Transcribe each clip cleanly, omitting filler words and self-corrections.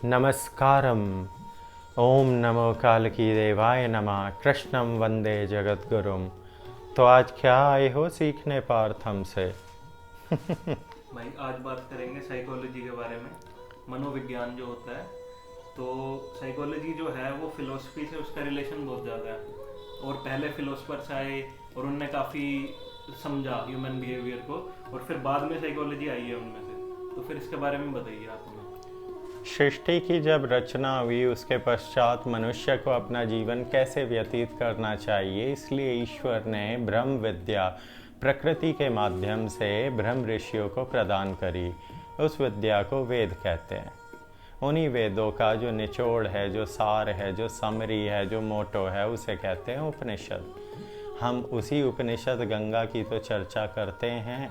नमस्कारम। ओम नमो कालकी देवाय नमः। कृष्णम वंदे जगद्गुरुम। तो आज क्या आए हो सीखने पार्थ हमसे? भाई आज बात करेंगे साइकोलॉजी के बारे में। मनोविज्ञान जो होता है, तो साइकोलॉजी जो है वो फिलोसफी से उसका रिलेशन बहुत ज़्यादा है। और पहले फिलोसफर्स आए और उनने काफ़ी समझा ह्यूमन बिहेवियर को, और फिर बाद में साइकोलॉजी आई है उनमें से। तो फिर इसके बारे में बताइए आप हमें। सृष्टि की जब रचना हुई उसके पश्चात मनुष्य को अपना जीवन कैसे व्यतीत करना चाहिए, इसलिए ईश्वर ने ब्रह्म विद्या प्रकृति के माध्यम से ब्रह्म ऋषियों को प्रदान करी। उस विद्या को वेद कहते हैं। उन्हीं वेदों का जो निचोड़ है, जो सार है, जो समरी है, जो मोटो है, उसे कहते हैं उपनिषद। हम उसी उपनिषद गंगा की तो चर्चा करते हैं।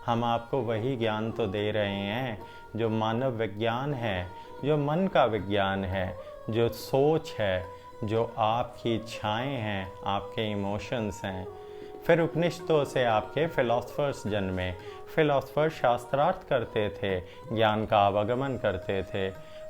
हम आपको वही ज्ञान तो दे रहे हैं जो मानव विज्ञान है, जो मन का विज्ञान है, जो सोच है, जो आपकी इच्छाएं हैं, आपके इमोशंस हैं। फिर उपनिषदों से आपके फिलोसफर्स जन्मे। फिलोसफर शास्त्रार्थ करते थे, ज्ञान का आवागमन करते थे।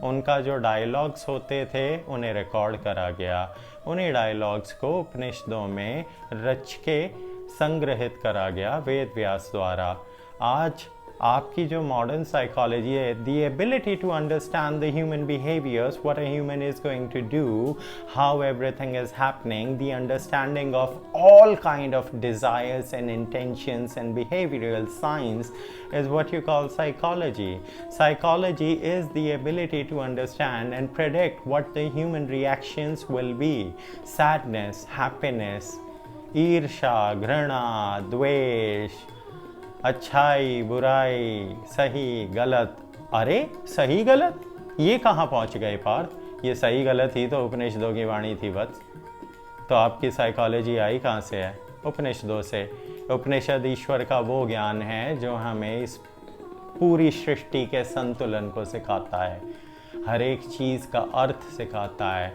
उनका जो डायलॉग्स होते थे उन्हें रिकॉर्ड करा गया। उन्हीं डायलॉग्स को उपनिषदों में रच के संग्रहित करा गया वेद व्यास द्वारा। आज आपकी जो मॉडर्न साइकोलॉजी है, the ability to understand the human behaviours, what a human is going to do, how everything is happening, the understanding of all kind of desires and intentions and behavioural science is what you call psychology. Psychology is the ability to understand and predict what the human reactions will be. Sadness, happiness, ईर्षा, घृणा, द्वेष, अच्छाई, बुराई, सही, गलत। अरे सही गलत, ये कहाँ पहुँच गए पार्थ? ये सही गलत ही तो उपनिषदों की वाणी थी वत्स। तो आपकी साइकोलॉजी आई कहाँ से है? उपनिषदों से। उपनिषद ईश्वर का वो ज्ञान है जो हमें इस पूरी सृष्टि के संतुलन को सिखाता है, हर एक चीज़ का अर्थ सिखाता है।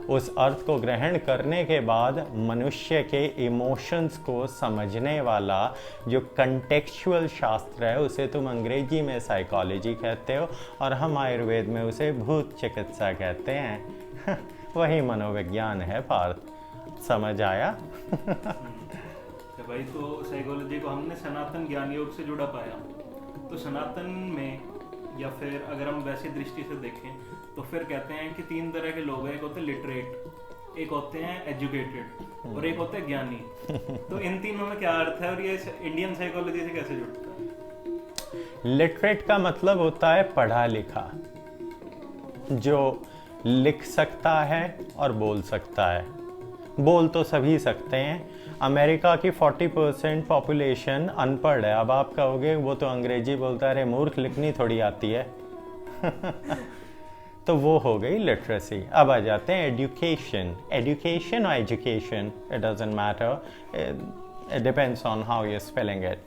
उस अर्थ को ग्रहण करने के बाद मनुष्य के इमोशंस को समझने वाला जो कंटेक्चुअल शास्त्र है, उसे तुम अंग्रेजी में साइकोलॉजी कहते हो और हम आयुर्वेद में उसे भूत चिकित्सा कहते हैं। वही मनोविज्ञान है पार्थ। समझ आया? तो भाई, तो साइकोलॉजी को हमने सनातन ज्ञान योग से जुड़ा पाया। तो सनातन में, या फिर अगर हम वैसी दृष्टि से देखें, तो फिर कहते हैं कि तीन तरह के लोग हैं। एक होते हैं लिटरेट, एक होते हैं एजुकेटेड, और एक होते हैं ज्ञानी। तो इन तीनों में क्या अर्थ है और ये इंडियन साइकोलॉजी से कैसे जुड़ता है? लिटरेट का मतलब होता है पढ़ा लिखा, जो लिख सकता है और बोल सकता है। बोल तो सभी सकते हैं। अमेरिका की 40% पॉपुलेशन अनपढ़ है। अब आप कहोगे वो तो अंग्रेजी बोलता है, अरे मूर्ख, लिखनी थोड़ी आती है। तो वो हो गई लिटरेसी। अब आ जाते हैं एजुकेशन। एजुकेशन और education, it doesn't matter, it depends on how you spelling it.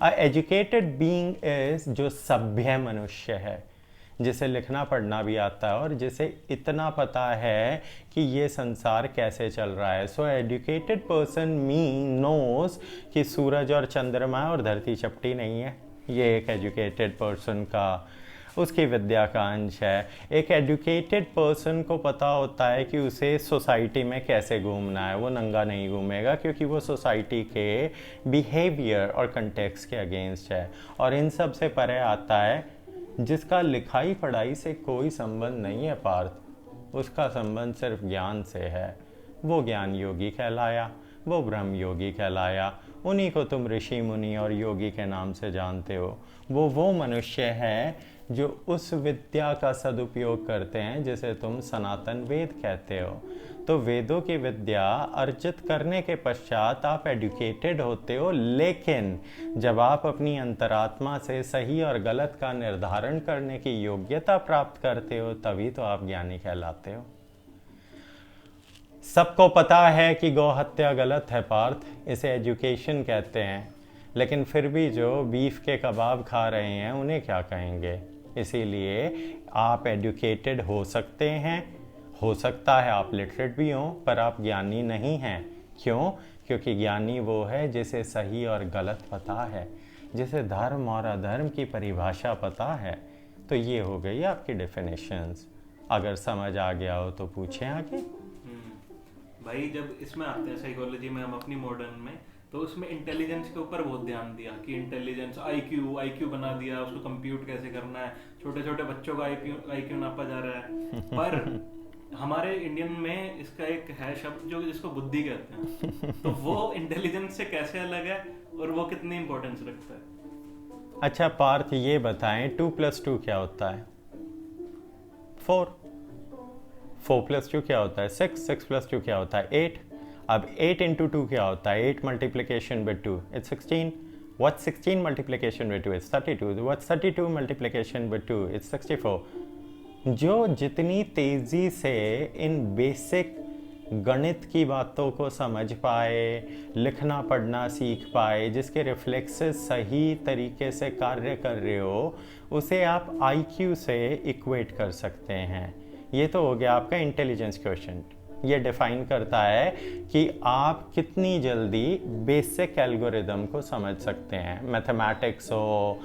A educated being is जो सभ्य मनुष्य है, जिसे लिखना पढ़ना भी आता है और जिसे इतना पता है कि ये संसार कैसे चल रहा है। सो एजुकेटेड पर्सन नोज कि सूरज और चंद्रमा और धरती चपटी नहीं है। ये एक एजुकेटेड पर्सन का, उसकी विद्या का अंश है। एक एजुकेटेड पर्सन को पता होता है कि उसे सोसाइटी में कैसे घूमना है। वो नंगा नहीं घूमेगा क्योंकि वो सोसाइटी के बिहेवियर और कंटेक्स्ट के अगेंस्ट है। और इन सब से परे आता है जिसका लिखाई पढ़ाई से कोई संबंध नहीं है पार्थ, उसका संबंध सिर्फ ज्ञान से है। वो ज्ञान योगी कहलाया, वो ब्रह्म योगी कहलाया। उन्हीं को तुम ऋषि मुनि और योगी के नाम से जानते हो। वो मनुष्य है जो उस विद्या का सदुपयोग करते हैं जिसे तुम सनातन वेद कहते हो। तो वेदों की विद्या अर्जित करने के पश्चात आप एजुकेटेड होते हो, लेकिन जब आप अपनी अंतरात्मा से सही और गलत का निर्धारण करने की योग्यता प्राप्त करते हो, तभी तो आप ज्ञानी कहलाते हो। सबको पता है कि गौ हत्या गलत है पार्थ, इसे एजुकेशन कहते हैं, लेकिन फिर भी जो बीफ के कबाब खा रहे हैं उन्हें क्या कहेंगे? इसीलिए आप एजुकेटेड हो सकते हैं, हो सकता है आप लिटरेट भी हों, पर आप ज्ञानी नहीं हैं। क्यों? क्योंकि ज्ञानी वो है जिसे सही और गलत पता है, जिसे धर्म और अधर्म की परिभाषा पता है। तो ये हो गई आपकी डेफिनेशंस। अगर समझ आ गया हो तो पूछें आगे। भाई जब इसमें आते हैं साइकोलॉजी में, हम अपनी मॉडर्न में, तो उसमें इंटेलिजेंस के ऊपर बहुत ध्यान दिया कि इंटेलिजेंस आईक्यू बना दिया, उसको कंप्यूट कैसे करना है, छोटे छोटे बच्चों का आईक्यू नापा जा रहा है। पर हमारे इंडियन में इसका एक है शब्द जो जिसको बुद्धि कहते हैं, तो वो इंटेलिजेंस से कैसे अलग है और वो कितनी इंपॉर्टेंस रखता है? अच्छा पार्थ, ये बताएं 2+2 क्या होता है? 4। 4+2 क्या होता है? 6। 6+2 क्या होता है? 8। अब 8 into 2 क्या होता है? 8 multiplication with 2, it's 16. What's 16 multiplication with 2? It's 32. What's 32 multiplication with 2? It's 64. जो जितनी तेज़ी से इन बेसिक गणित की बातों को समझ पाए, लिखना पढ़ना सीख पाए, जिसके रिफ्लेक्सेस सही तरीके से कार्य कर रहे हो, उसे आप आईक्यू से इक्वेट कर सकते हैं। ये तो हो गया आपका इंटेलिजेंस क्वोशिएंट। ये डिफाइन करता है कि आप कितनी जल्दी बेसिक एल्गोरिदम को समझ सकते हैं। मैथमेटिक्स हो,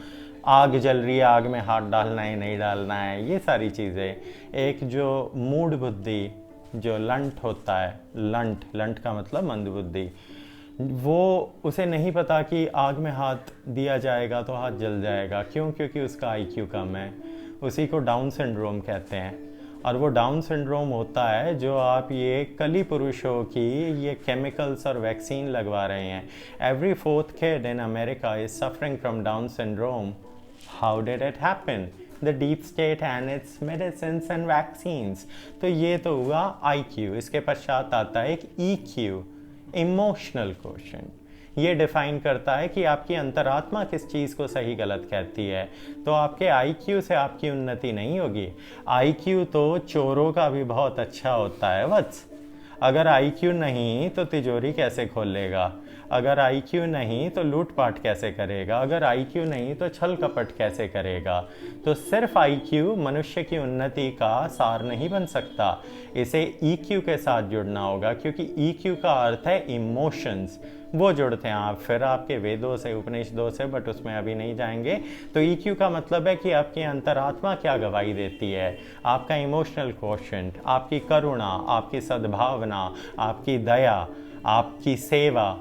आग जल रही है, आग में हाथ डालना है नहीं डालना है, ये सारी चीज़ें। एक जो मूढ़ बुद्धि, जो लंट होता है, लंट का मतलब मंदबुद्धि, वो उसे नहीं पता कि आग में हाथ दिया जाएगा तो हाथ जल जाएगा। क्यों? क्योंकि उसका आईक्यू कम है। उसी को डाउन सिंड्रोम कहते हैं। और वो डाउन सिंड्रोम होता है जो आप ये कली पुरुषों की ये केमिकल्स और वैक्सीन लगवा रहे हैं। Every 4th kid in America is suffering from Down syndrome. How did it happen? The deep state and its medicines and vaccines. तो ये तो हुआ IQ। इसके पश्चात आता है एक EQ, इमोशनल क्वोशिएंट। ये डिफाइन करता है कि आपकी अंतरात्मा किस चीज़ को सही गलत कहती है। तो आपके आईक्यू से आपकी उन्नति नहीं होगी। आईक्यू तो चोरों का भी बहुत अच्छा होता है वत्स। अगर आईक्यू नहीं तो तिजोरी कैसे खोलेगा? अगर आईक्यू नहीं तो लूटपाट कैसे करेगा? अगर आईक्यू नहीं तो छल कपट कैसे करेगा? तो सिर्फ आईक्यू मनुष्य की उन्नति का सार नहीं बन सकता। इसे ईक्यू के साथ जुड़ना होगा, क्योंकि ईक्यू का अर्थ है इमोशंस। वो जुड़ते हैं आप फिर आपके वेदों से, उपनिषदों से, बट उसमें अभी नहीं जाएंगे। तो ईक्यू का मतलब है कि आपकी अंतरात्मा क्या गवाही देती है, आपका इमोशनल क्वोशिएंट, आपकी करुणा, आपकी सद्भावना, आपकी दया, आपकी सेवा।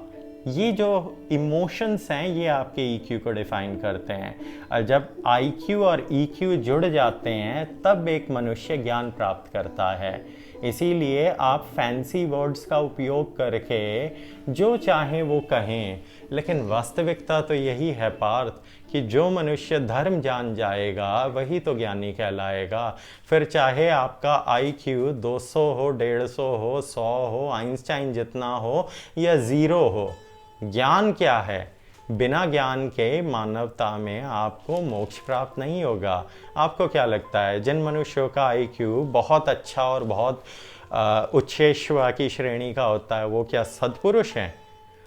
ये जो इमोशंस हैं ये आपके ईक्यू को डिफाइन करते हैं। और जब आईक्यू और ईक्यू जुड़ जाते हैं तब एक मनुष्य ज्ञान प्राप्त करता है। इसीलिए आप फैंसी वर्ड्स का उपयोग करके जो चाहें वो कहें, लेकिन वास्तविकता तो यही है पार्थ कि जो मनुष्य धर्म जान जाएगा वही तो ज्ञानी कहलाएगा। फिर चाहे आपका आईक्यू 200 हो, 150 हो, 100 हो, आइंस्टाइन जितना हो या 0 हो, ज्ञान क्या है? बिना ज्ञान के मानवता में आपको मोक्ष प्राप्त नहीं होगा। आपको क्या लगता है जिन मनुष्यों का आईक्यू बहुत अच्छा और बहुत उच्छेश्वा की श्रेणी का होता है वो क्या सद्पुरुष हैं?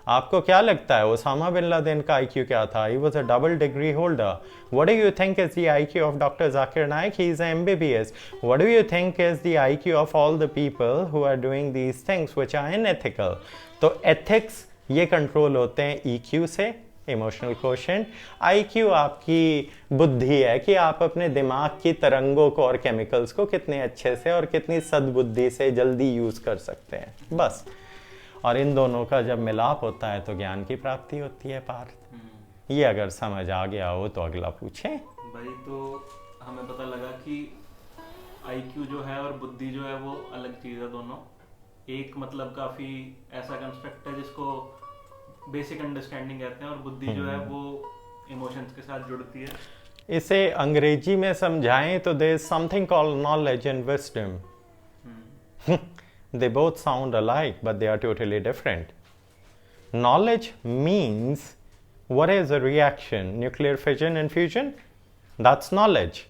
आपको क्या लगता है ओसामा बिन लादेन का आईक्यू क्या था? He was a double degree holder. What do you think is the IQ of doctor Zakir Naik? He is a MBBS. What do you think is the IQ of all the people who are doing these things which are unethical? तो ethics ये control होते हैं EQ से, emotional quotient. IQ आपकी बुद्धि है कि आप अपने दिमाग की तरंगों को और केमिकल्स को कितने अच्छे से और कितनी सद्बुद्धि से जल्दी यूज कर सकते हैं, बस। और इन दोनों का जब मिलाप होता है तो ज्ञान की प्राप्ति होती है पार्थ। ये अगर समझ आ गया हो तो अगला पूछें। भाई तो हमें पता लगा कि आईक्यू जो है और बुद्धि जो है वो अलग चीज़ है दोनों। एक मतलब काफ़ी ऐसा कंस्ट्रक्ट है जिसको बेसिक अंडरस्टैंडिंग कहते हैं, और बुद्धि जो है वो इमोशंस के साथ जुड़ती है। इसे अंग्रेजी में समझाएं तो there is something called knowledge and wisdom. They both sound alike, but they are totally different. Knowledge means what is a reaction? Nuclear fission and fusion? That's knowledge.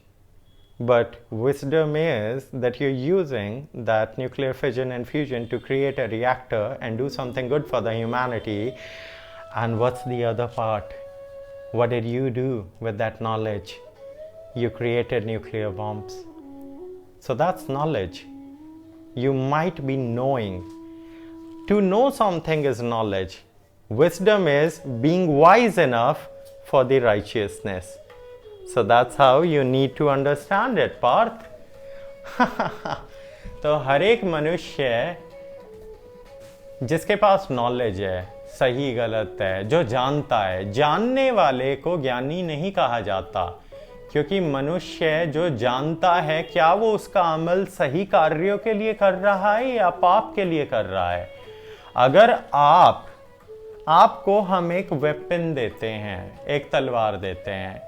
But wisdom is that you're using that nuclear fission and fusion to create a reactor and do something good for the humanity. And what's the other part? What did you do with that knowledge? You created nuclear bombs. So that's knowledge. You might be knowing. To know something is knowledge. Wisdom is being wise enough for the righteousness. So that's how you need to understand it, Parth. तो हर एक मनुष्य जिसके पास knowledge है, सही गलत है, जो जानता है, जानने वाले को ज्ञानी नहीं कहा जाता, क्योंकि मनुष्य जो जानता है क्या वो उसका अमल सही कार्यों के लिए कर रहा है या पाप के लिए कर रहा है। अगर आपको हम एक वेपन देते हैं, एक तलवार देते हैं,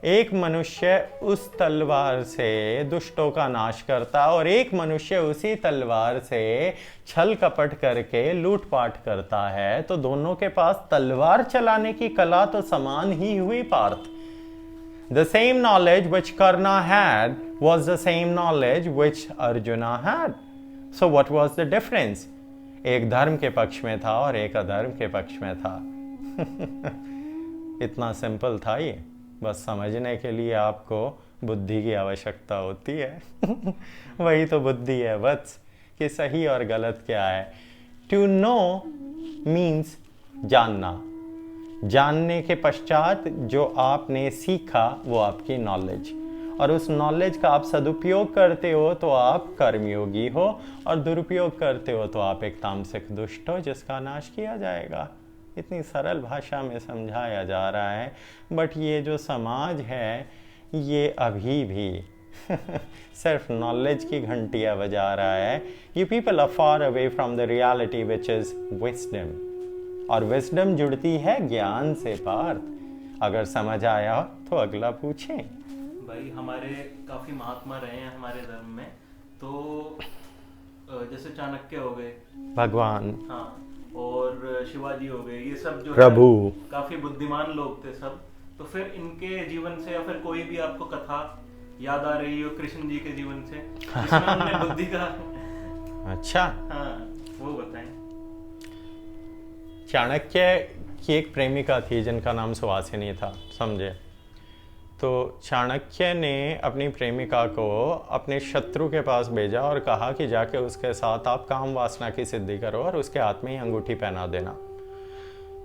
एक मनुष्य उस तलवार से दुष्टों का नाश करता और एक मनुष्य उसी तलवार से छल कपट करके लूटपाट करता है, तो दोनों के पास तलवार चलाने की कला तो समान ही हुई Partha. The same knowledge which Karna had was the same knowledge which Arjuna had. So what was the difference? एक धर्म के पक्ष में था और एक अधर्म के पक्ष में था। इतना सिंपल था ये। बस समझने के लिए आपको बुद्धि की आवश्यकता होती है। वही तो बुद्धि है वत्स, कि सही और गलत क्या है। To know means जानना। जानने के पश्चात जो आपने सीखा वो आपकी नॉलेज, और उस नॉलेज का आप सदुपयोग करते हो तो आप कर्मयोगी हो, और दुरुपयोग करते हो तो आप एक तामसिक दुष्ट हो जिसका नाश किया जाएगा। इतनी सरल भाषा में समझाया जा रहा है, बट ये जो समाज है ये अभी भी सिर्फ नॉलेज की घंटियां बजा रहा है। You people are far away from the reality which is wisdom, और विजडम जुड़ती है ज्ञान से पार्थ। अगर समझ आया तो अगला पूछें। भाई हमारे काफी महात्मा रहे हैं हमारे धर्म में, तो जैसे चाणक्य हो गए, भगवान, हाँ, और शिवाजी हो गए, ये सब जो प्रभु, काफी बुद्धिमान लोग थे सब। तो फिर इनके जीवन से या फिर कोई भी आपको कथा याद आ रही हो कृष्ण जी के जीवन से जिसमें उन्होंने बुद्धि का अच्छा, हाँ, वो बताएं। चाणक्य की एक प्रेमिका थी जिनका नाम सुहासिनी था, समझे। तो चाणक्य ने अपनी प्रेमिका को अपने शत्रु के पास भेजा और कहा कि जाके उसके साथ आप काम वासना की सिद्धि करो और उसके हाथ में ही अंगूठी पहना देना।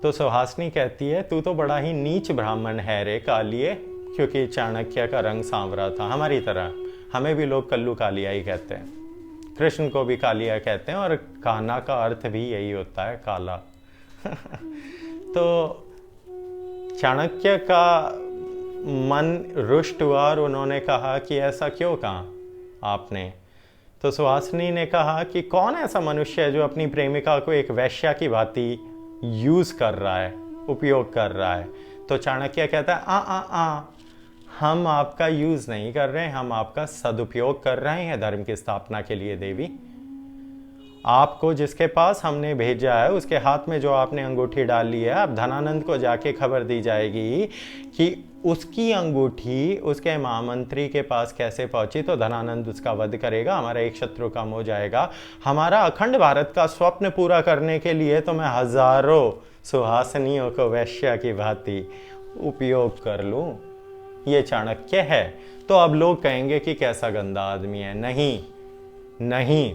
तो सुहासिनी कहती है तू तो बड़ा ही नीच ब्राह्मण है रे कालिए, क्योंकि चाणक्य का रंग सांवरा था। हमारी तरह हमें भी लोग कल्लू कालिया ही कहते हैं, कृष्ण को भी कालिया कहते हैं, और काना का अर्थ भी यही होता है, काला। तो चाणक्य का मन रुष्ट हुआ और उन्होंने कहा कि ऐसा क्यों कहा आपने। तो सुहासिनी ने कहा कि कौन ऐसा मनुष्य है जो अपनी प्रेमिका को एक वैश्या की भांति यूज कर रहा है, उपयोग कर रहा है। तो चाणक्य कहता है हम आपका यूज नहीं कर रहे हैं, हम आपका सदुपयोग कर रहे हैं धर्म की स्थापना के लिए। देवी, आपको जिसके पास हमने भेजा है उसके हाथ में जो आपने अंगूठी डाली है, अब धनानंद को जाके खबर दी जाएगी कि उसकी अंगूठी उसके महामंत्री के पास कैसे पहुंची, तो धनानंद उसका वध करेगा, हमारा एक शत्रु कम हो जाएगा। हमारा अखंड भारत का स्वप्न पूरा करने के लिए तो मैं हजारों सुहासिनियों को वैश्या की भांति उपयोग कर लूं। ये चाणक्य है। तो अब लोग कहेंगे कि कैसा गंदा आदमी है। नहीं नहीं,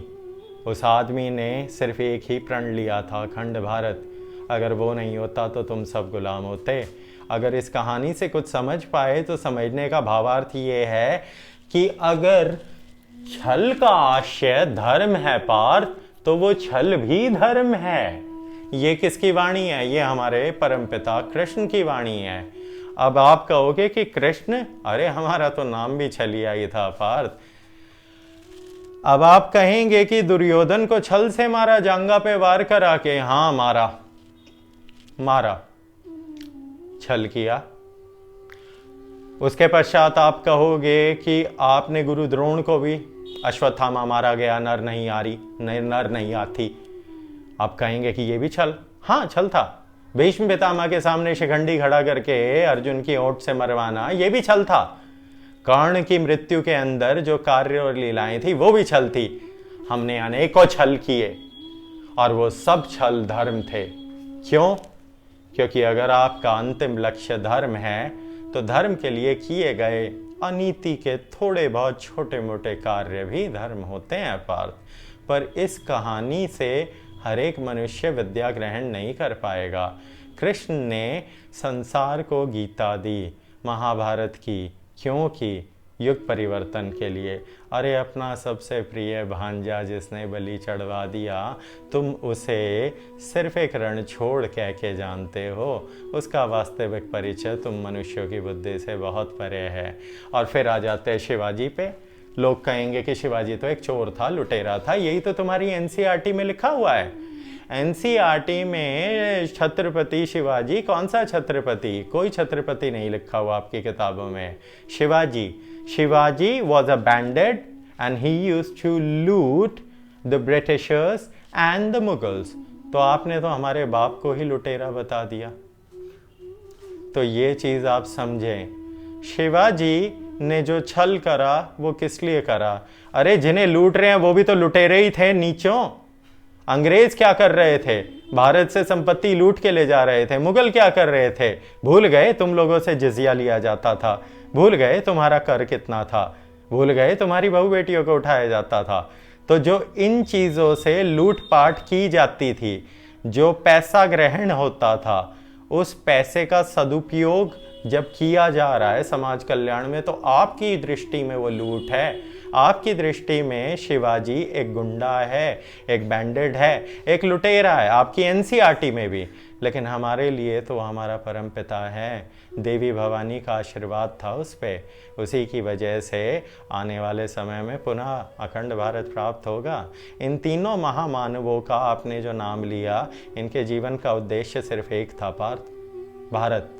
उस आदमी ने सिर्फ एक ही प्रण लिया था, अखंड भारत। अगर वो नहीं होता तो तुम सब गुलाम होते। अगर इस कहानी से कुछ समझ पाए तो समझने का भावार्थ ये है कि अगर छल का आशय धर्म है पार्थ, तो वो छल भी धर्म है। ये किसकी वाणी है? ये हमारे परमपिता कृष्ण की वाणी है। अब आप कहोगे कि कृष्ण, अरे हमारा तो नाम भी छलिया ही था पार्थ। अब आप कहेंगे कि दुर्योधन को छल से मारा, जांघा पे वार करा के। हाँ, मारा, छल किया। उसके पश्चात आप कहोगे कि आपने गुरु द्रोण को भी अश्वत्थामा मारा गया, नर नहीं आती। आप कहेंगे कि ये भी छल। हाँ, छल था। भीष्म पितामह के सामने शिखंडी खड़ा करके अर्जुन की ओट से मरवाना, ये भी छल था। कर्ण की मृत्यु के अंदर जो कार्य और लीलाएं थी वो भी छल थी। हमने अनेकों छल किए और वो सब छल धर्म थे। क्यों? क्योंकि अगर आपका अंतिम लक्ष्य धर्म है तो धर्म के लिए किए गए अनीति के थोड़े बहुत छोटे मोटे कार्य भी धर्म होते हैं पार्थ। पर इस कहानी से हर एक मनुष्य विद्या ग्रहण नहीं कर पाएगा। कृष्ण ने संसार को गीता दी, महाभारत की। क्यों की? युग परिवर्तन के लिए। अरे अपना सबसे प्रिय भांजा जिसने बलि चढ़वा दिया, तुम उसे सिर्फ एक रणछोड़ कह के जानते हो, उसका वास्तविक परिचय तुम मनुष्यों की बुद्धि से बहुत परे है। और फिर आ जाते हैं शिवाजी पे। लोग कहेंगे कि शिवाजी तो एक चोर था, लुटेरा था। यही तो तुम्हारी एनसीईआरटी में लिखा हुआ है। एनसीईआरटी में छत्रपति शिवाजी, कौन सा छत्रपति? कोई छत्रपति नहीं लिखा हुआ आपकी किताबों में। Shivaji was a bandit and he used to loot the Britishers and the Mughals। तो आपने तो हमारे बाप को ही लुटेरा बता दिया। तो ये चीज आप समझें, शिवाजी ने जो छल करा वो किस लिए करा? अरे जिन्हें लूट रहे हैं वो भी तो लुटेरे ही थे नीचों। अंग्रेज क्या कर रहे थे? भारत से संपत्ति लूट के ले जा रहे थे। मुगल क्या कर रहे थे? भूल गए तुम लोगों से जिजिया लिया जाता था, भूल गए तुम्हारा कर कितना था, भूल गए तुम्हारी बहू बेटियों को उठाया जाता था। तो जो इन चीजों से लूटपाट की जाती थी, जो पैसा ग्रहण होता था, उस पैसे का सदुपयोग जब किया जा रहा है समाज कल्याण में, तो आपकी दृष्टि में वो लूट है। आपकी दृष्टि में शिवाजी एक गुंडा है, एक बैंडेड है, एक लुटेरा है, आपकी एनसीईआरटी में भी। लेकिन हमारे लिए तो हमारा परम पिता है। देवी भवानी का आशीर्वाद था उस पे। उसी की वजह से आने वाले समय में पुनः अखंड भारत प्राप्त होगा। इन तीनों महामानवों का आपने जो नाम लिया, इनके जीवन का उद्देश्य सिर्फ एक था, पार्थ, भारत।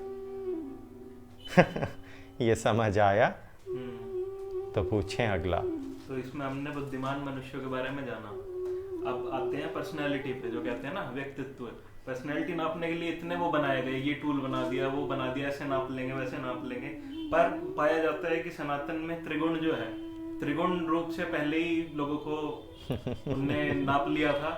ये समझ आया? तो पूछें अगला। तो इसमें हमने बुद्धिमान मनुष्यों के बारे में जाना। अब आते हैं पर्सनैलिटी पे, जो कहते हैं ना व्यक्तित्व। पर्सनैलिटी नापने के लिए इतने वो बनाए गए, ये टूल बना दिया, वो बना दिया, ऐसे नाप लेंगे, वैसे नाप लेंगे। पर पाया जाता है कि सनातन में त्रिगुण जो है, त्रिगुण रूप से पहले ही लोगों को उनने नाप लिया था,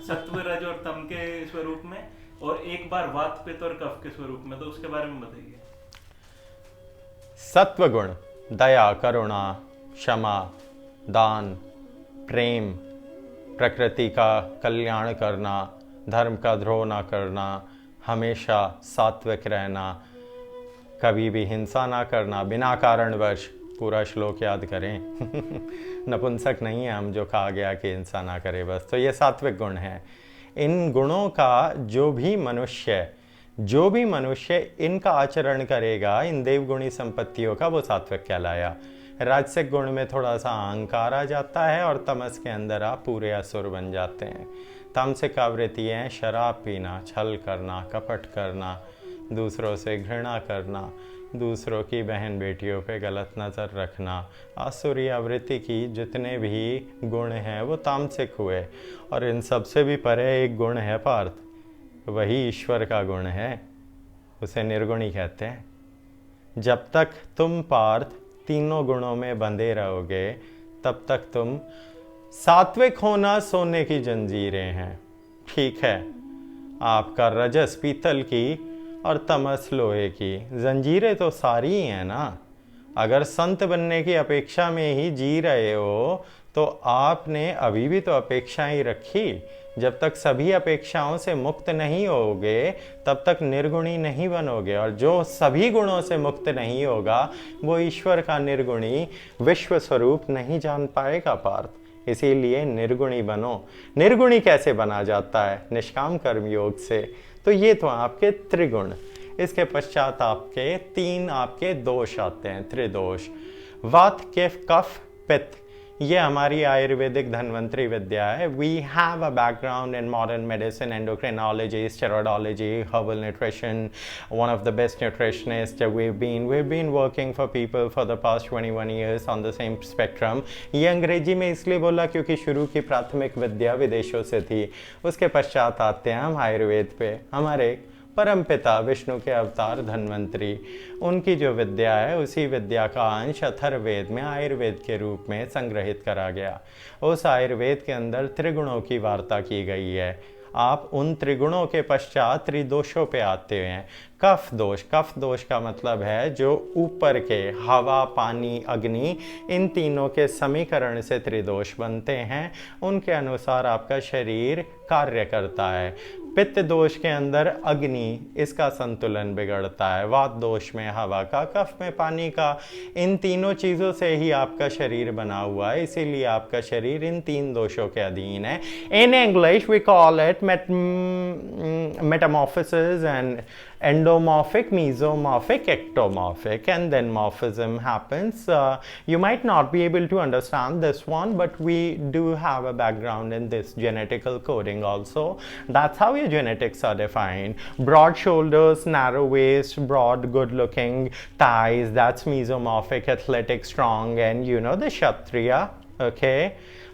सत्व, रज और तम के स्वरूप में, और एक बार वात, पित्त और कफ के स्वरूप में। तो उसके बारे में बताइए। सत्व गुण दया, करुणा, क्षमा, दान, प्रेम, प्रकृति का कल्याण करना, धर्म का द्रोह ना करना, हमेशा सात्विक रहना, कभी भी हिंसा ना करना, बिना कारणवश। पूरा श्लोक याद करें। नपुंसक नहीं है हम जो कहा गया कि हिंसा ना करे बस। तो ये सात्विक गुण है। इन गुणों का जो भी मनुष्य इनका आचरण करेगा, इन देवगुणी संपत्तियों का, वो सात्विक कहलाया। राजसिक गुण में थोड़ा सा अहंकार आ जाता है और तमस के अंदर आप पूरे असुर बन जाते हैं। तामसिक आवृत्तियाँ शराब पीना, छल करना, कपट करना, दूसरों से घृणा करना, दूसरों की बहन बेटियों पे गलत नज़र रखना, आसुरी आवृत्ति की जितने भी गुण हैं वो तामसिक हुए। और इन सबसे भी परे एक गुण है पार्थ, वही ईश्वर का गुण है, उसे निर्गुणी कहते हैं। जब तक तुम पार्थ तीनों गुणों में बंधे रहोगे, तब तक तुम, सात्विक होना सोने की जंजीरें हैं, ठीक है, आपका रजस पीतल की और तमस लोहे की, जंजीरें तो सारी ही हैं ना। अगर संत बनने की अपेक्षा में ही जी रहे हो तो आपने अभी भी तो अपेक्षाएं ही रखी। जब तक सभी अपेक्षाओं से मुक्त नहीं होगे तब तक निर्गुणी नहीं बनोगे, और जो सभी गुणों से मुक्त नहीं होगा वो ईश्वर का निर्गुणी विश्व स्वरूप नहीं जान पाएगा पार्थ। इसीलिए निर्गुणी बनो। निर्गुणी कैसे बना जाता है? निष्काम कर्म योग से। तो ये तो आपके त्रिगुण। इसके पश्चात आपके तीन आपके दोष आते हैं, त्रिदोष। वात, कफ, पित्त, ये हमारी आयुर्वेदिक धन्वंतरी विद्या है। We have a background in modern medicine, endocrinology, steroidology, herbal nutrition, one of the best nutritionist we've been working for people for the past 21 years on the same spectrum। ये अंग्रेजी में इसलिए बोला क्योंकि शुरू की प्राथमिक विद्या विदेशों से थी। उसके पश्चात आते हैं हम आयुर्वेद पे। हमारे परम पिता विष्णु के अवतार धन्वंतरी, उनकी जो विद्या है उसी विद्या का अंश अथर्ववेद में आयुर्वेद के रूप में संग्रहित करा गया। उस आयुर्वेद के अंदर त्रिगुणों की वार्ता की गई है। आप उन त्रिगुणों के पश्चात त्रिदोषों पे आते हैं। कफ दोष, कफ दोष का मतलब है जो ऊपर के हवा, पानी, अग्नि, इन तीनों के समीकरण से त्रिदोष बनते हैं, उनके अनुसार आपका शरीर कार्य करता है। पित्त दोष के अंदर अग्नि, इसका संतुलन बिगड़ता है, वात दोष में हवा का, कफ में पानी का। इन तीनों चीज़ों से ही आपका शरीर बना हुआ है, इसीलिए आपका शरीर इन तीन दोषों के अधीन है। In English we call it metamorphosis and endomorphic, mesomorphic, ectomorphic, and then morphism happens. You might not be able to understand this one, but we do have a background in this genetical coding also. That's how your genetics are defined. Broad shoulders, narrow waist, broad, good-looking thighs, that's mesomorphic, athletic, strong, and you know the Kshatriya, okay?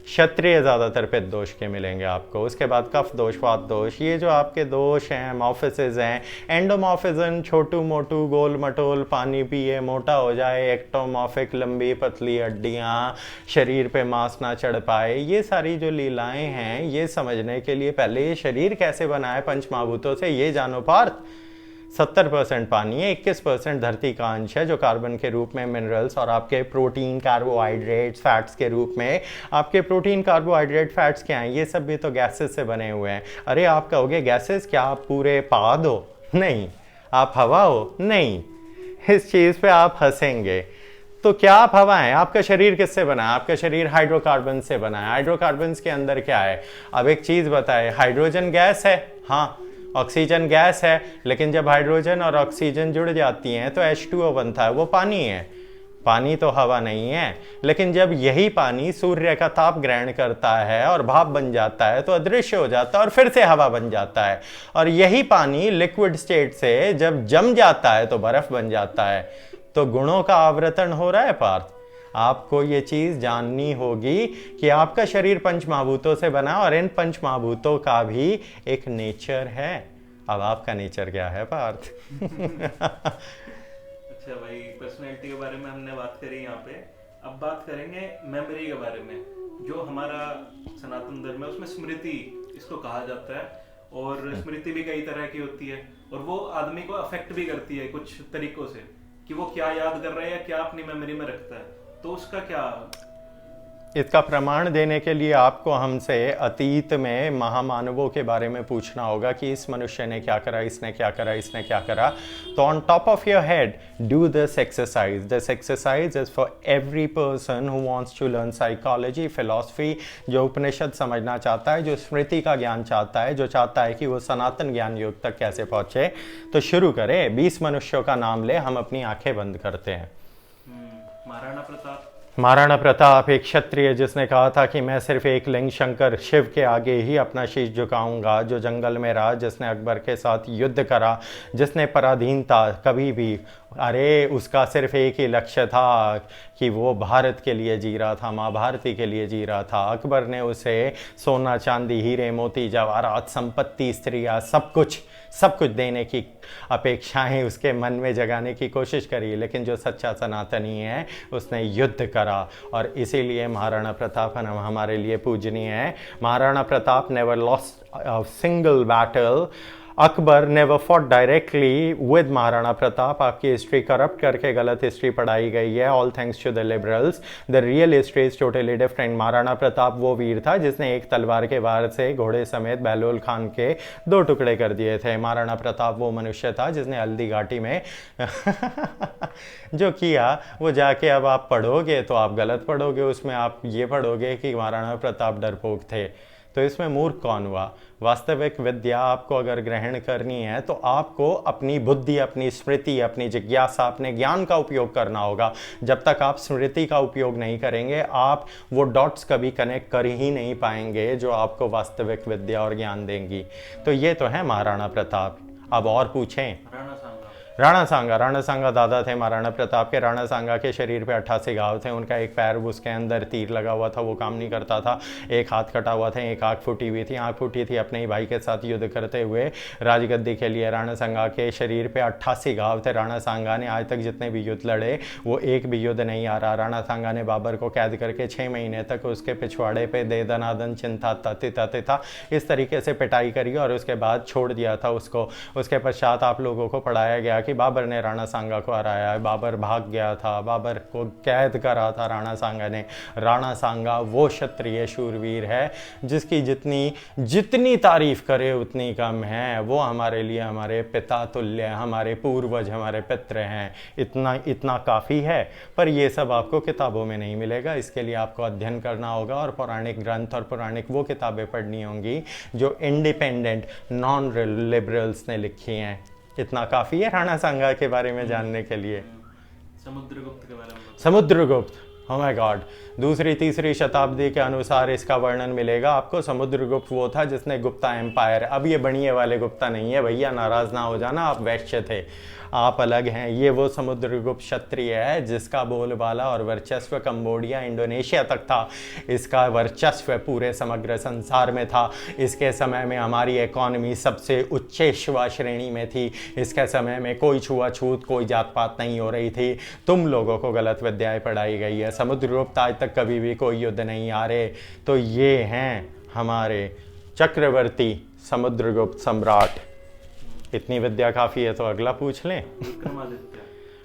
क्षत्रिय ज़्यादातर पित्त दोष के मिलेंगे आपको। उसके बाद कफ दोष, वात दोष, ये जो आपके दोष हैं, मॉर्फिसेस हैं। एंडोमॉर्फिज्म छोटू मोटू, गोल मटोल, पानी पिए, मोटा हो जाए। एक्टोमॉर्फिक लंबी पतली हड्डियाँ, शरीर पे मांस ना चढ़ पाए। ये सारी जो लीलाएं हैं, ये समझने के लिए पहले ये शरीर कैसे बना है पंच महाभूतों से ये जानो पार्थ। 70% पानी है, 21% धरती का अंश है जो कार्बन के रूप में मिनरल्स और आपके प्रोटीन, कार्बोहाइड्रेट्स, फैट्स के रूप में। आपके प्रोटीन, कार्बोहाइड्रेट, फैट्स क्या हैं? ये सब भी तो गैसेस से बने हुए हैं। अरे आप कहोगे गैसेस, क्या आप पूरे पाद हो? नहीं। आप हवा हो? नहीं। इस चीज़ पे आप हंसेंगे। तो क्या आप हवा हैं? आपका शरीर किससे बना है? आपका शरीर हाइड्रोकार्बन से बना है। हाइड्रोकार्बन के अंदर क्या है? अब एक चीज़ बताए, हाइड्रोजन गैस है, हाँ, ऑक्सीजन गैस है, लेकिन जब हाइड्रोजन और ऑक्सीजन जुड़ जाती हैं तो H2O बनता है, वो पानी है। पानी तो हवा नहीं है। लेकिन जब यही पानी सूर्य का ताप ग्रहण करता है और भाप बन जाता है तो अदृश्य हो जाता है और फिर से हवा बन जाता है। और यही पानी लिक्विड स्टेट से जब जम जाता है तो बर्फ बन जाता है। तो गुणों का आवर्तन हो रहा है पार्थ। आपको ये चीज़ जाननी होगी कि आपका शरीर पंच महाभूतों से बना और इन पंच महाभूतों का भी एक नेचर है। अब आपका नेचर क्या है पार्थ? अच्छा भाई, पर्सनैलिटी के बारे में हमने बात करी यहाँ पे। अब बात करेंगे मेमोरी के बारे में। जो हमारा सनातन धर्म है उसमें स्मृति इसको कहा जाता है, और स्मृति भी कई तरह की होती है और वो आदमी को अफेक्ट भी करती है कुछ तरीकों से कि वो क्या याद कर रहा है या क्या अपनी मेमोरी में रखता है। तो उसका क्या? इसका प्रमाण देने के लिए आपको हमसे अतीत में महामानवों के बारे में पूछना होगा कि इस मनुष्य ने क्या करा, इसने क्या करा, इसने क्या करा। तो on top of your head do this exercise. This exercise is for every person who wants to learn psychology, philosophy, जो उपनिषद समझना चाहता है, जो स्मृति का ज्ञान चाहता है, जो चाहता है कि वो सनातन ज्ञान योग तक कैसे पहुंचे। तो शुरू करें। 20 मनुष्यों का नाम ले, हम अपनी आंखें बंद करते हैं। महाराणा प्रताप। महाराणा प्रताप एक क्षत्रिय जिसने कहा था कि मैं सिर्फ एक लिंग शंकर शिव के आगे ही अपना शीश झुकाऊंगा, जो जंगल में रहा, जिसने अकबर के साथ युद्ध करा, जिसने पराधीनता कभी भी, अरे उसका सिर्फ एक ही लक्ष्य था कि वो भारत के लिए जी रहा था, माँ भारती के लिए जी रहा था। अकबर ने उसे सोना, चांदी, हीरे, मोती, जवाहरात, संपत्ति, स्त्रियाँ, सब कुछ देने की अपेक्षाएं उसके मन में जगाने की कोशिश करी, लेकिन जो सच्चा सनातनी है उसने युद्ध करा और इसीलिए महाराणा प्रताप हमारे लिए पूजनीय है। Maharana Pratap never lost a single battle. Akbar never fought directly with Maharana Pratap. आपकी हिस्ट्री करप्ट करके गलत हिस्ट्री पढ़ाई गई है, all thanks to the liberals. The real history is totally different. Maharana Pratap वो वीर था जिसने एक तलवार के वार से घोड़े समेत बहलोल खान के 2 टुकड़े कर दिए थे। महाराणा प्रताप वो मनुष्य था जिसने हल्दी घाटी में जो किया वो जाके अब आप पढ़ोगे तो आप गलत पढ़ोगे, उसमें आप ये पढ़ोगे कि महाराणा प्रताप डरपोक थे। तो इसमें मूर्ख कौन हुआ? वास्तविक विद्या आपको अगर ग्रहण करनी है तो आपको अपनी बुद्धि, अपनी स्मृति, अपनी जिज्ञासा, अपने ज्ञान का उपयोग करना होगा। जब तक आप स्मृति का उपयोग नहीं करेंगे आप वो डॉट्स कभी कनेक्ट कर ही नहीं पाएंगे जो आपको वास्तविक विद्या और ज्ञान देंगी। तो ये तो है महाराणा प्रताप। अब और पूछें। राणा सांगा दादा थे महाराणा प्रताप के। राणा सांगा के शरीर पे 88 घाव थे। उनका एक पैर उसके अंदर तीर लगा हुआ था, वो काम नहीं करता था। एक हाथ कटा हुआ था, एक आँख फूटी हुई थी। आँख फूटी थी अपने ही भाई के साथ युद्ध करते हुए राजगद्दी के लिए। राणा सांगा के शरीर पे 88 घाव थे। राणा सांगा ने आज तक जितने भी युद्ध लड़े वो एक भी युद्ध नहीं आ रहा। राणा सांगा ने बाबर को कैद करके 6 महीने तक उसके पिछवाड़े पे दे दनादन चिंता तथा इस तरीके से पिटाई करी और उसके बाद छोड़ दिया था उसको। उसके पश्चात आप लोगों को पढ़ाया गया कि बाबर ने राणा सांगा को हराया है, बाबर भाग गया था, बाबर को कैद करा था राणा सांगा ने। राणा सांगा वो क्षत्रिय शूरवीर है जिसकी जितनी तारीफ करे उतनी कम है। वो हमारे लिए हमारे पिता तुल्य, हमारे पूर्वज, हमारे पितृ हैं। इतना काफ़ी है। पर ये सब आपको किताबों में नहीं मिलेगा। इसके लिए आपको अध्ययन करना होगा और पौराणिक ग्रंथ और पौराणिक वो किताबें पढ़नी होंगी जो इंडिपेंडेंट नॉन लिबरल्स ने लिखी हैं। इतना काफ़ी है राणा सांगा के बारे में जानने के लिए। समुद्रगुप्त के बारे में, समुद्रगुप्त, oh my God, दूसरी तीसरी शताब्दी के अनुसार इसका वर्णन मिलेगा आपको। समुद्रगुप्त वो था जिसने गुप्ता एम्पायर, अब ये बनिए वाले गुप्ता नहीं है भैया, नाराज ना हो जाना, आप वैश्य थे, आप अलग हैं। ये वो समुद्रगुप्त क्षत्रिय है जिसका बोलबाला और वर्चस्व कंबोडिया, इंडोनेशिया तक था। इसका वर्चस्व पूरे समग्र संसार में था। इसके समय में हमारी इकॉनमी सबसे उच्च श्रेणी में थी। इसके समय में कोई छुआछूत, कोई जात पात नहीं हो रही थी। तुम लोगों को गलत विद्याएं पढ़ाई गई है। समुद्रगुप्त आज तक कभी भी कोई युद्ध नहीं हारे। तो ये हैं हमारे चक्रवर्ती समुद्रगुप्त सम्राट। इतनी विद्या काफ़ी है तो अगला पूछ लें।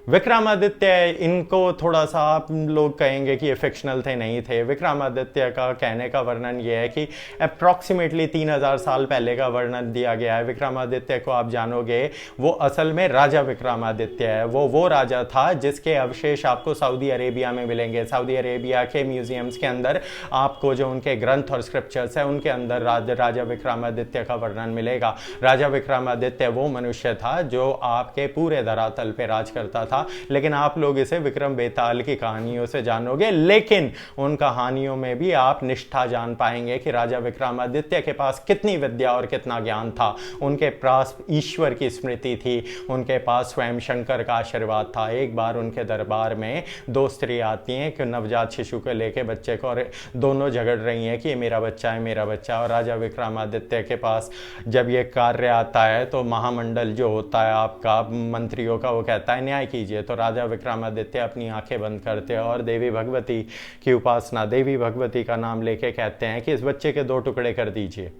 विक्रमादित्य, इनको थोड़ा सा आप लोग कहेंगे कि ये फिक्शनल थे, नहीं थे। विक्रमादित्य का कहने का वर्णन ये है कि अप्रॉक्सीमेटली 3000 साल पहले का वर्णन दिया गया है। विक्रमादित्य को आप जानोगे, वो असल में राजा विक्रमादित्य है। वो राजा था जिसके अवशेष आपको सऊदी अरेबिया में मिलेंगे। सऊदी अरेबिया के म्यूजियम्स के अंदर आपको जो उनके ग्रंथ और स्क्रिप्चर्स है उनके अंदर राजा विक्रमादित्य का वर्णन मिलेगा। राजा विक्रमादित्य वो मनुष्य था जो आपके पूरे धरातल पे राज करता था। लेकिन आप लोग इसे विक्रम बेताल की कहानियों से जानोगे, लेकिन उन कहानियों में भी आप निष्ठा जान पाएंगे कि राजा विक्रमादित्य के पास कितनी विद्या और कितना ज्ञान था। उनके पास ईश्वर की स्मृति थी, उनके पास स्वयं शंकर का आशीर्वाद था। एक बार उनके दरबार में 2 स्त्री आती हैं कि नवजात शिशु को लेके बच्चे को, और दोनों झगड़ रही हैं कि ये मेरा बच्चा है, मेरा बच्चा। और राजा विक्रमादित्य के पास जब ये कार्य आता है तो महामंडल जो होता है आपका मंत्रियों का, वो कहता है न्याय कीजिए। तो राजा विक्रमादित्य अपनी आंखें बंद करते हैं और देवी भगवती की उपासना, देवी भगवती का नाम लेके कहते हैं कि इस बच्चे के 2 टुकड़े कर दीजिए।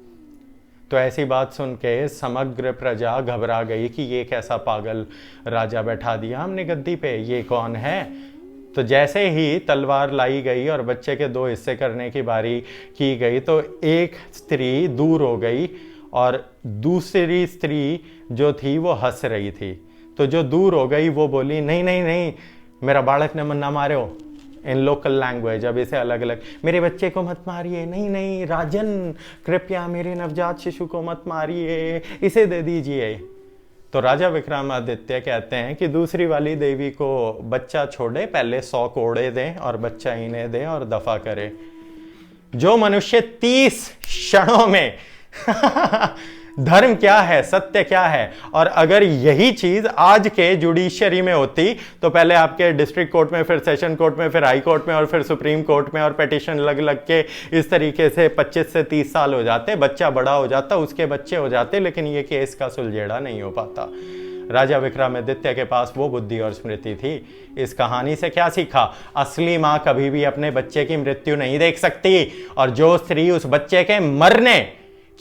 तो ऐसी बात सुन के समग्र प्रजा घबरा गई कि ये कैसा पागल राजा बैठा दिया हमने गद्दी पे, ये कौन है। तो जैसे ही तलवार लाई गई और बच्चे के 2 हिस्से करने की बारी की गई तो एक स्त्री दूर हो गई और दूसरी स्त्री जो थी वो हंस रही थी। तो जो दूर हो गई वो बोली नहीं नहीं नहीं, मेरा बालक ने ना मारे हो, इन लोकल लैंग्वेज। अब इसे अलग अलग, मेरे बच्चे को मत मारिए, नहीं नहीं राजन कृपया मेरे नवजात शिशु को मत मारिए, इसे दे दीजिए। तो राजा विक्रमादित्य कहते हैं कि दूसरी वाली देवी को बच्चा छोड़े, पहले 100 कोड़े दें और बच्चा इन्हें दें और दफा करे। जो मनुष्य 30 क्षणों में धर्म क्या है, सत्य क्या है, और अगर यही चीज आज के जुडिशरी में होती तो पहले आपके डिस्ट्रिक्ट कोर्ट में, फिर सेशन कोर्ट में, फिर हाई कोर्ट में और फिर सुप्रीम कोर्ट में, और पिटीशन लग लग के इस तरीके से 25 से 30 साल हो जाते, बच्चा बड़ा हो जाता, उसके बच्चे हो जाते, लेकिन ये केस का सुलझेड़ा नहीं हो पाता। राजा विक्रमादित्य के पास वो बुद्धि और स्मृति थी। इस कहानी से क्या सीखा? असली माँ कभी भी अपने बच्चे की मृत्यु नहीं देख सकती, और जो स्त्री उस बच्चे के मरने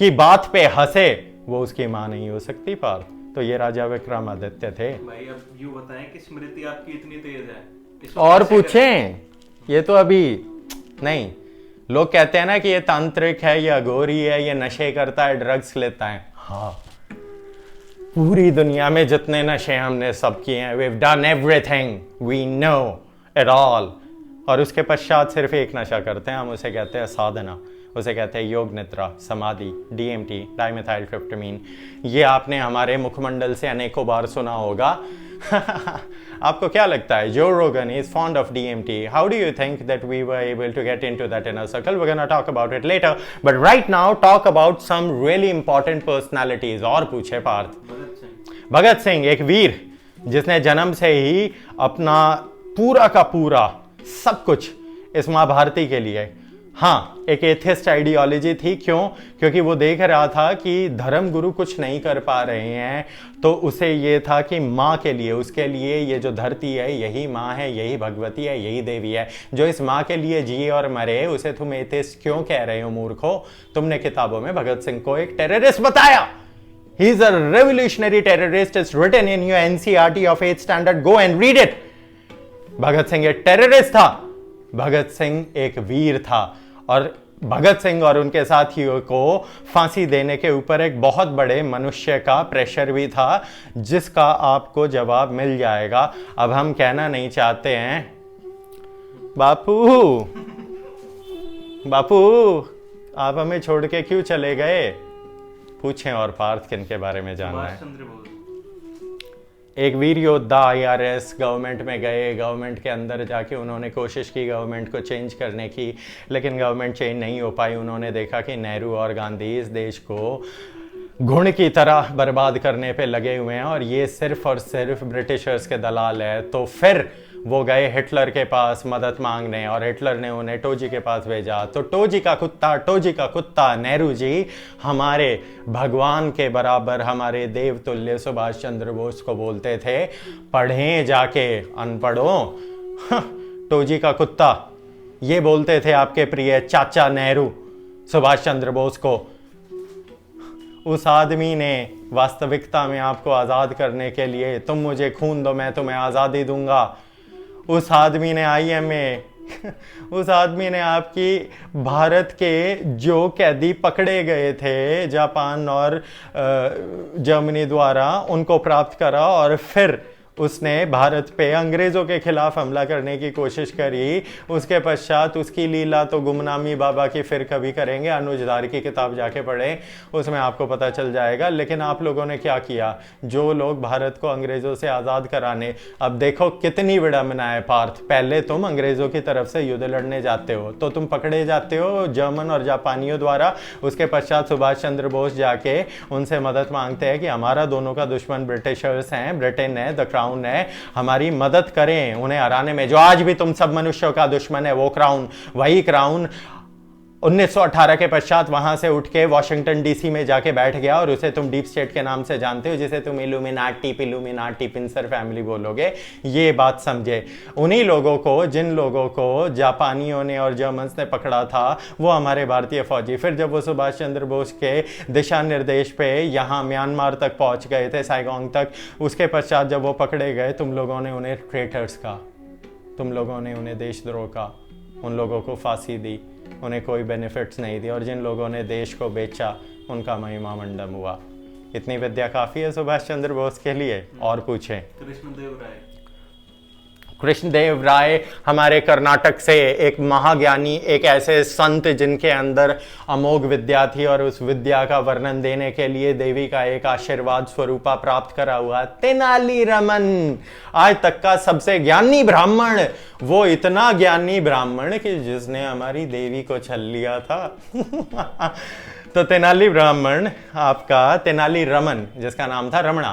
की बात पे हंसे वो उसकी माँ नहीं हो सकती पार्थ। तो ये राजा विक्रमादित्य थे। भाई अब यूं बताएं कि स्मृति आपकी इतनी तेज है, और पूछें? ये तो अभी नहीं। लोग कहते हैं ना कि ये तांत्रिक है, ये अघोरी है, ये नशे करता है, ड्रग्स लेता है। हाँ, पूरी दुनिया में जितने नशे हमने सब किए हैं, we've done everything, we know it all। और उसके पश्चात सिर्फ एक नशा करते हैं, हम उसे कहते हैं साधना, उसे कहते हैं योग निद्रा, समाधि, DMT, डाइमेथाइलट्रिप्टामाइन। ये आपने हमारे मुखमंडल से अनेकों बार सुना होगा। आपको क्या लगता है? जो रोगन is fond of DMT. How do you think that we were able to get into that inner circle? We're gonna talk about it later. But right now, talk about some really important personalities. और पूछे पार्थ। भगत सिंह, एक वीर जिसने जन्म से ही अपना पूरा का पूरा सब कुछ इस माँ भारती के लिए, हाँ, एक एथिस्ट आइडियोलॉजी थी। क्यों? क्योंकि वो देख रहा था कि धर्म गुरु कुछ नहीं कर पा रहे हैं, तो उसे ये था कि माँ के लिए, उसके लिए ये जो धरती है यही माँ है, यही भगवती है, यही देवी है। जो इस माँ के लिए जिए और मरे, उसे तुम एथिस्ट क्यों कह रहे हो मूर्खो? तुमने किताबों में भगत सिंह को एक टेररिस्ट बताया। He is a revolutionary terrorist. It's written in your NCERT of 8th standard. Go and read it. Bhagat Singh एक टेररिस्ट था, भगत सिंह एक वीर था, और भगत सिंह और उनके साथियों को फांसी देने के ऊपर एक बहुत बड़े मनुष्य का प्रेशर भी था, जिसका आपको जवाब मिल जाएगा। अब हम कहना नहीं चाहते हैं बापू बापू आप हमें छोड़ के क्यों चले गए, पूछें और पार्थ किन के बारे में जानना है। एक वीर योद्धा IRS गवर्नमेंट में गए, गवर्नमेंट के अंदर जाके उन्होंने कोशिश की गवर्नमेंट को चेंज करने की, लेकिन गवर्नमेंट चेंज नहीं हो पाई। उन्होंने देखा कि नेहरू और गांधी इस देश को घुण की तरह बर्बाद करने पे लगे हुए हैं और ये सिर्फ और सिर्फ ब्रिटिशर्स के दलाल है। तो फिर वो गए हिटलर के पास मदद मांगने, और हिटलर ने उन्हें टोजी के पास भेजा। तो टोजी का कुत्ता नेहरू जी हमारे भगवान के बराबर, हमारे देवतुल्य सुभाष चंद्र बोस को बोलते थे, पढ़ें जाके अनपढ़ों। टोजी का कुत्ता ये बोलते थे आपके प्रिय चाचा नेहरू सुभाष चंद्र बोस को। उस आदमी ने वास्तविकता में आपको आज़ाद करने के लिए, तुम मुझे खून दो मैं तुम्हें आज़ादी दूंगा, उस आदमी ने IMA उस आदमी ने आपकी भारत के जो कैदी पकड़े गए थे जापान और जर्मनी द्वारा, उनको प्राप्त करा और फिर उसने भारत पे अंग्रेज़ों के खिलाफ हमला करने की कोशिश करी। उसके पश्चात उसकी लीला तो गुमनामी बाबा की फिर कभी करेंगे, अनुजदार की किताब जाके पढ़ें, उसमें आपको पता चल जाएगा। लेकिन आप लोगों ने क्या किया, जो लोग भारत को अंग्रेज़ों से आज़ाद कराने, अब देखो कितनी विडंबना है पार्थ, पहले तुम अंग्रेज़ों की तरफ से युद्ध लड़ने जाते हो तो तुम पकड़े जाते हो जर्मन और जापानियों द्वारा। उसके पश्चात सुभाष चंद्र बोस जाके उनसे मदद मांगते हैं कि हमारा दोनों का दुश्मन ब्रिटिशर्स हैं, ब्रिटेन है, द क्राउन है, हमारी मदद करें उन्हें हराने में। जो आज भी तुम सब मनुष्यों का दुश्मन है वो क्राउन, वही क्राउन 1918 के पश्चात वहां से उठ के वॉशिंगटन DC में जाके बैठ गया, और उसे तुम डीप स्टेट के नाम से जानते हो, जिसे तुम इल्यूमिनाटी पिंसर फैमिली बोलोगे। ये बात समझे, उन्हीं लोगों को, जिन लोगों को जापानियों ने और जर्मन्स ने पकड़ा था, वो हमारे भारतीय फौजी, फिर जब वो सुभाष चंद्र बोस के दिशा निर्देश पे यहाँ म्यांमार तक पहुंच गए थे, साइगोंग तक, उसके पश्चात जब वो पकड़े गए, तुम लोगों ने उन्हें ट्रेटर्स का, तुम लोगों ने उन्हें देशद्रोह का, उन लोगों को फांसी दी, उन्हें कोई बेनिफिट्स नहीं दी, और जिन लोगों ने देश को बेचा उनका महिमा मंडन हुआ। इतनी विद्या काफ़ी है सुभाष चंद्र बोस के लिए। और पूछें। कृष्णदेव राय हमारे कर्नाटक से एक महाज्ञानी, एक ऐसे संत जिनके अंदर अमोघ विद्या थी, और उस विद्या का वर्णन देने के लिए देवी का एक आशीर्वाद स्वरूपा प्राप्त करा हुआ तेनाली रमन, आज तक का सबसे ज्ञानी ब्राह्मण, वो इतना ज्ञानी ब्राह्मण कि जिसने हमारी देवी को छल लिया था। तो तेनाली ब्राह्मण आपका, तेनाली रमन जिसका नाम था रमणा,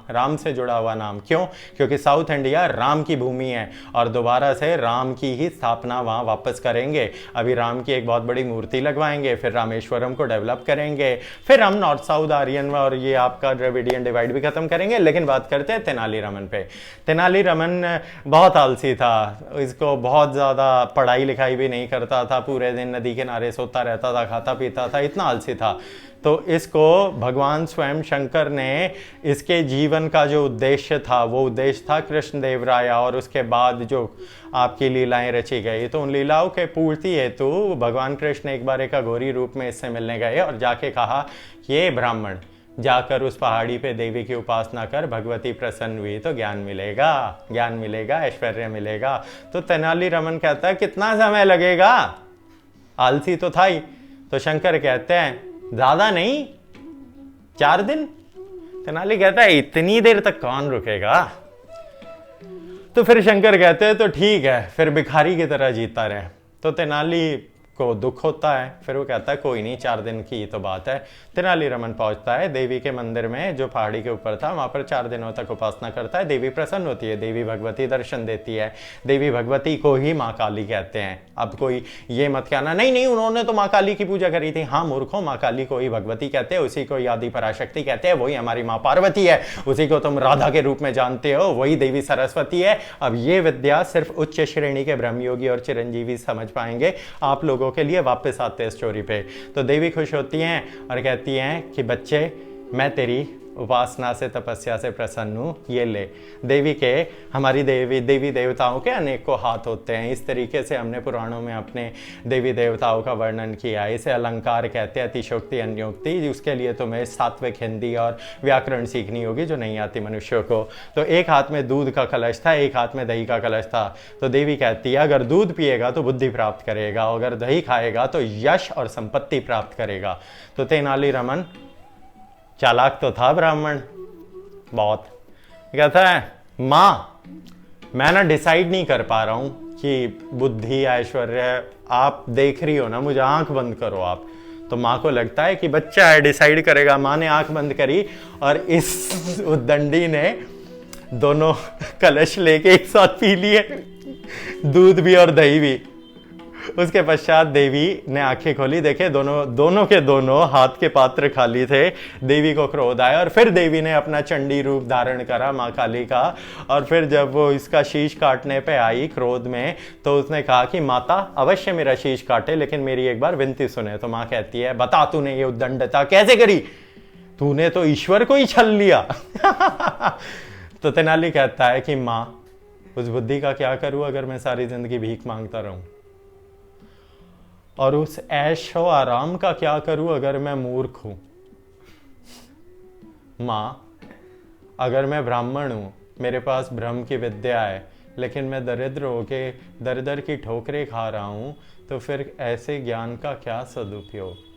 राम से जुड़ा हुआ नाम। क्यों? क्योंकि साउथ इंडिया राम की भूमि है, और दोबारा से राम की ही स्थापना वहाँ वापस करेंगे। अभी राम की एक बहुत बड़ी मूर्ति लगवाएंगे, फिर रामेश्वरम को डेवलप करेंगे, फिर हम नॉर्थ साउथ आर्यन और ये आपका द्रविडियन डिवाइड भी खत्म करेंगे। लेकिन बात करते हैं तेनाली रमन पे। तेनाली रमन बहुत आलसी था, इसको बहुत ज़्यादा पढ़ाई लिखाई भी नहीं करता था, पूरे दिन नदी किनारे सोता रहता था, खाता पीता था, इतना आलसी था। तो इसको भगवान स्वयं शंकर ने, इसके जीवन का जो उद्देश्य था वो उद्देश्य था कृष्णदेव राय, और उसके बाद जो आपकी लीलाएं रची गई, तो उन लीलाओं के पूर्ति हेतु भगवान कृष्ण एक बार एक अघोरी रूप में इससे मिलने गए और जाके कहा, ये ब्राह्मण जाकर उस पहाड़ी पे देवी की उपासना कर, भगवती प्रसन्न हुई तो ज्ञान मिलेगा, ऐश्वर्य मिलेगा। तो तेनाली रमन कहता है कितना समय लगेगा, आलसी तो था ही। तो शंकर कहते हैं ज्यादा नहीं, 4 दिन। तेनाली कहता है इतनी देर तक कौन रुकेगा। तो फिर शंकर कहते हैं तो ठीक है, फिर भिखारी की तरह जीता रहे। तो तेनाली को दुख होता है, फिर वो कहता है कोई नहीं, 4 दिन की तो बात है। तेनाली रमन पहुंचता है देवी के मंदिर में जो पहाड़ी के ऊपर था, वहां पर 4 दिनों तक उपासना करता है। देवी प्रसन्न होती है, देवी भगवती दर्शन देती है। देवी भगवती को ही माँ काली कहते हैं। अब कोई ये मत कहना नहीं उन्होंने तो माँ काली की पूजा करी थी। हाँ मूर्खों, माँ काली को ही भगवती कहते हैं, उसी को आदि पराशक्ति कहते हैं, वही हमारी माँ पार्वती है, उसी को तुम राधा के रूप में जानते हो, वही देवी सरस्वती है। अब ये विद्या सिर्फ उच्च श्रेणी के ब्रह्मयोगी और चिरंजीवी समझ पाएंगे। आप लोगों के लिए वापस आते हैं स्टोरी पे। तो देवी खुश होती हैं और कहती हैं कि बच्चे, मैं तेरी उपासना से, तपस्या से प्रसन्न हूँ, ये ले। देवी के, हमारी देवी देवताओं के अनेकों हाथ होते हैं। इस तरीके से हमने पुराणों में अपने देवी देवताओं का वर्णन किया। इसे अलंकार कहते हैं, अतिशोक्ति, अन्योक्ति। उसके लिए तुम्हें सात्विक हिंदी और व्याकरण सीखनी होगी, जो नहीं आती मनुष्यों को। तो एक हाथ में दूध का कलश था, एक हाथ में दही का कलश था। तो देवी कहती है अगर दूध पिएगा तो बुद्धि प्राप्त करेगा, अगर दही खाएगा तो यश और संपत्ति प्राप्त करेगा। तो तेनालीरामन चालाक तो था ब्राह्मण बहुत। कहता है माँ, मैं ना डिसाइड नहीं कर पा रहा हूं कि बुद्धि ऐश्वर्य, आप देख रही हो ना, मुझे आंख बंद करो आप। तो माँ को लगता है कि बच्चा है, डिसाइड करेगा। माँ ने आंख बंद करी और इस उद्दंडी ने दोनों कलश लेके एक साथ पी लिए, दूध भी और दही भी। उसके पश्चात देवी ने आंखें खोली, देखे दोनों के दोनों हाथ के पात्र खाली थे। देवी को क्रोध आया और फिर देवी ने अपना चंडी रूप धारण करा, माँ काली का। और फिर जब वो इसका शीश काटने पे आई क्रोध में, तो उसने कहा कि माता अवश्य मेरा शीश काटे, लेकिन मेरी एक बार विनती सुने। तो माँ कहती है बता तूने ये उद्दंडता कैसे करी, तूने तो ईश्वर को ही छल लिया। तो तेनाली कहता है कि माँ, उस बुद्धि का क्या करूं अगर मैं सारी जिंदगी भीख मांगता रहूं, और उस ऐशो आराम का क्या करूं अगर मैं मूर्ख हूं। माँ, अगर मैं ब्राह्मण हूं, मेरे पास ब्रह्म की विद्या है, लेकिन मैं दरिद्र होके दर दर की ठोकरें खा रहा हूं, तो फिर ऐसे ज्ञान का क्या सदुपयोग।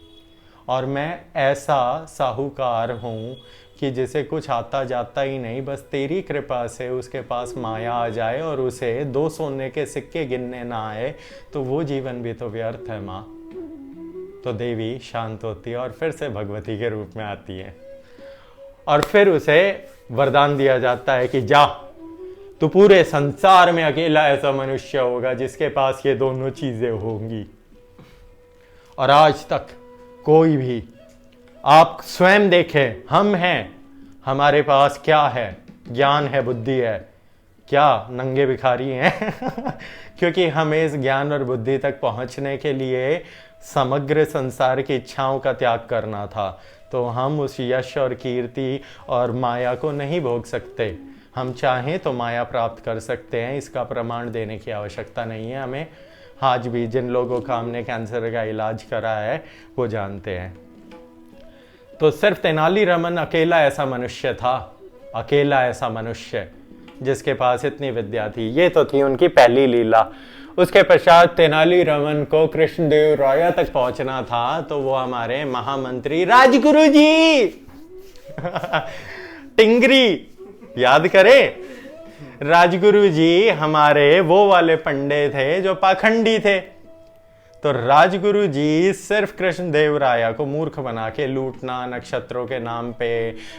और मैं ऐसा साहूकार हूं कि जिसे कुछ आता जाता ही नहीं, बस तेरी कृपा से उसके पास माया आ जाए और उसे 2 सोने के सिक्के गिनने ना आए, तो वो जीवन भी तो व्यर्थ है माँ। तो देवी शांत होती है और फिर से भगवती के रूप में आती है, और फिर उसे वरदान दिया जाता है कि जा, तू पूरे संसार में अकेला ऐसा मनुष्य होगा जिसके पास ये दोनों चीजें होंगी। और आज तक कोई भी, आप स्वयं देखें, हम हैं, हमारे पास क्या है, ज्ञान है, बुद्धि है, क्या नंगे भिखारी हैं। क्योंकि हमें इस ज्ञान और बुद्धि तक पहुंचने के लिए समग्र संसार की इच्छाओं का त्याग करना था। तो हम उस यश और कीर्ति और माया को नहीं भोग सकते। हम चाहें तो माया प्राप्त कर सकते हैं, इसका प्रमाण देने की आवश्यकता नहीं है हमें। आज भी जिन लोगों का हमने कैंसर का इलाज करा है वो जानते हैं। तो सिर्फ तेनालीरामन अकेला ऐसा मनुष्य था, अकेला ऐसा मनुष्य जिसके पास इतनी विद्या थी। ये तो थी उनकी पहली लीला। उसके पश्चात तेनालीरामन को कृष्णदेव राय तक पहुंचना था, तो वो हमारे महामंत्री राजगुरु जी टिंगरी याद करें, राजगुरु जी हमारे वो वाले पंडे थे जो पाखंडी थे। तो राजगुरु जी सिर्फ कृष्णदेव राय को मूर्ख बना के लूटना, नक्षत्रों के नाम पे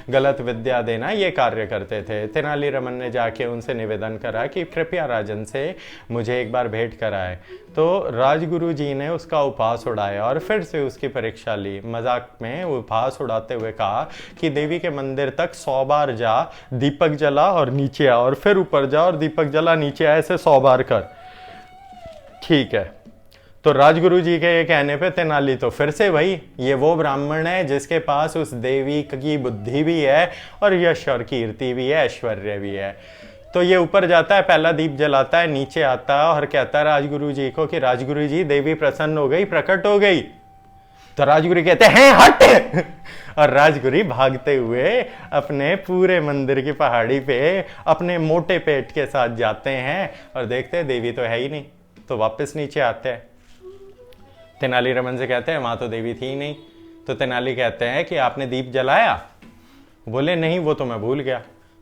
गलत विद्या देना, ये कार्य करते थे। तेनालीरामन ने जाके उनसे निवेदन करा कि कृपया राजन से मुझे एक बार भेंट कराए। तो राजगुरु जी ने उसका उपहास उड़ाया और फिर से उसकी परीक्षा ली। मजाक में उपहास उड़ाते हुए कहा कि देवी के मंदिर तक 100 बार जा, दीपक जला और नीचे आ, और फिर ऊपर जा और दीपक जला नीचे आ, ऐसे 100 बार कर। ठीक है। तो राजगुरु जी के कहने पे तेनाली तो फिर से भाई, ये वो ब्राह्मण है जिसके पास उस देवी की बुद्धि भी है और यश और कीर्ति भी है, ऐश्वर्य भी है। तो ये ऊपर जाता है, पहला दीप जलाता है, नीचे आता है और कहता है राजगुरु जी को कि राजगुरु जी, देवी प्रसन्न हो गई, प्रकट हो गई। तो राजगुरु कहते हैं हट। और राजगुरु भागते हुए अपने पूरे मंदिर की पहाड़ी पे अपने मोटे पेट के साथ जाते हैं और देखते हैं देवी तो है ही नहीं। तो वापस नीचे आते हैं। तेनालीरामन से कहते हैं वहां तो देवी थी ही नहीं। तो तेनाली कहते हैं कि आपने दीप जलाया? बोले नहीं, वो तो मैं भूल गया।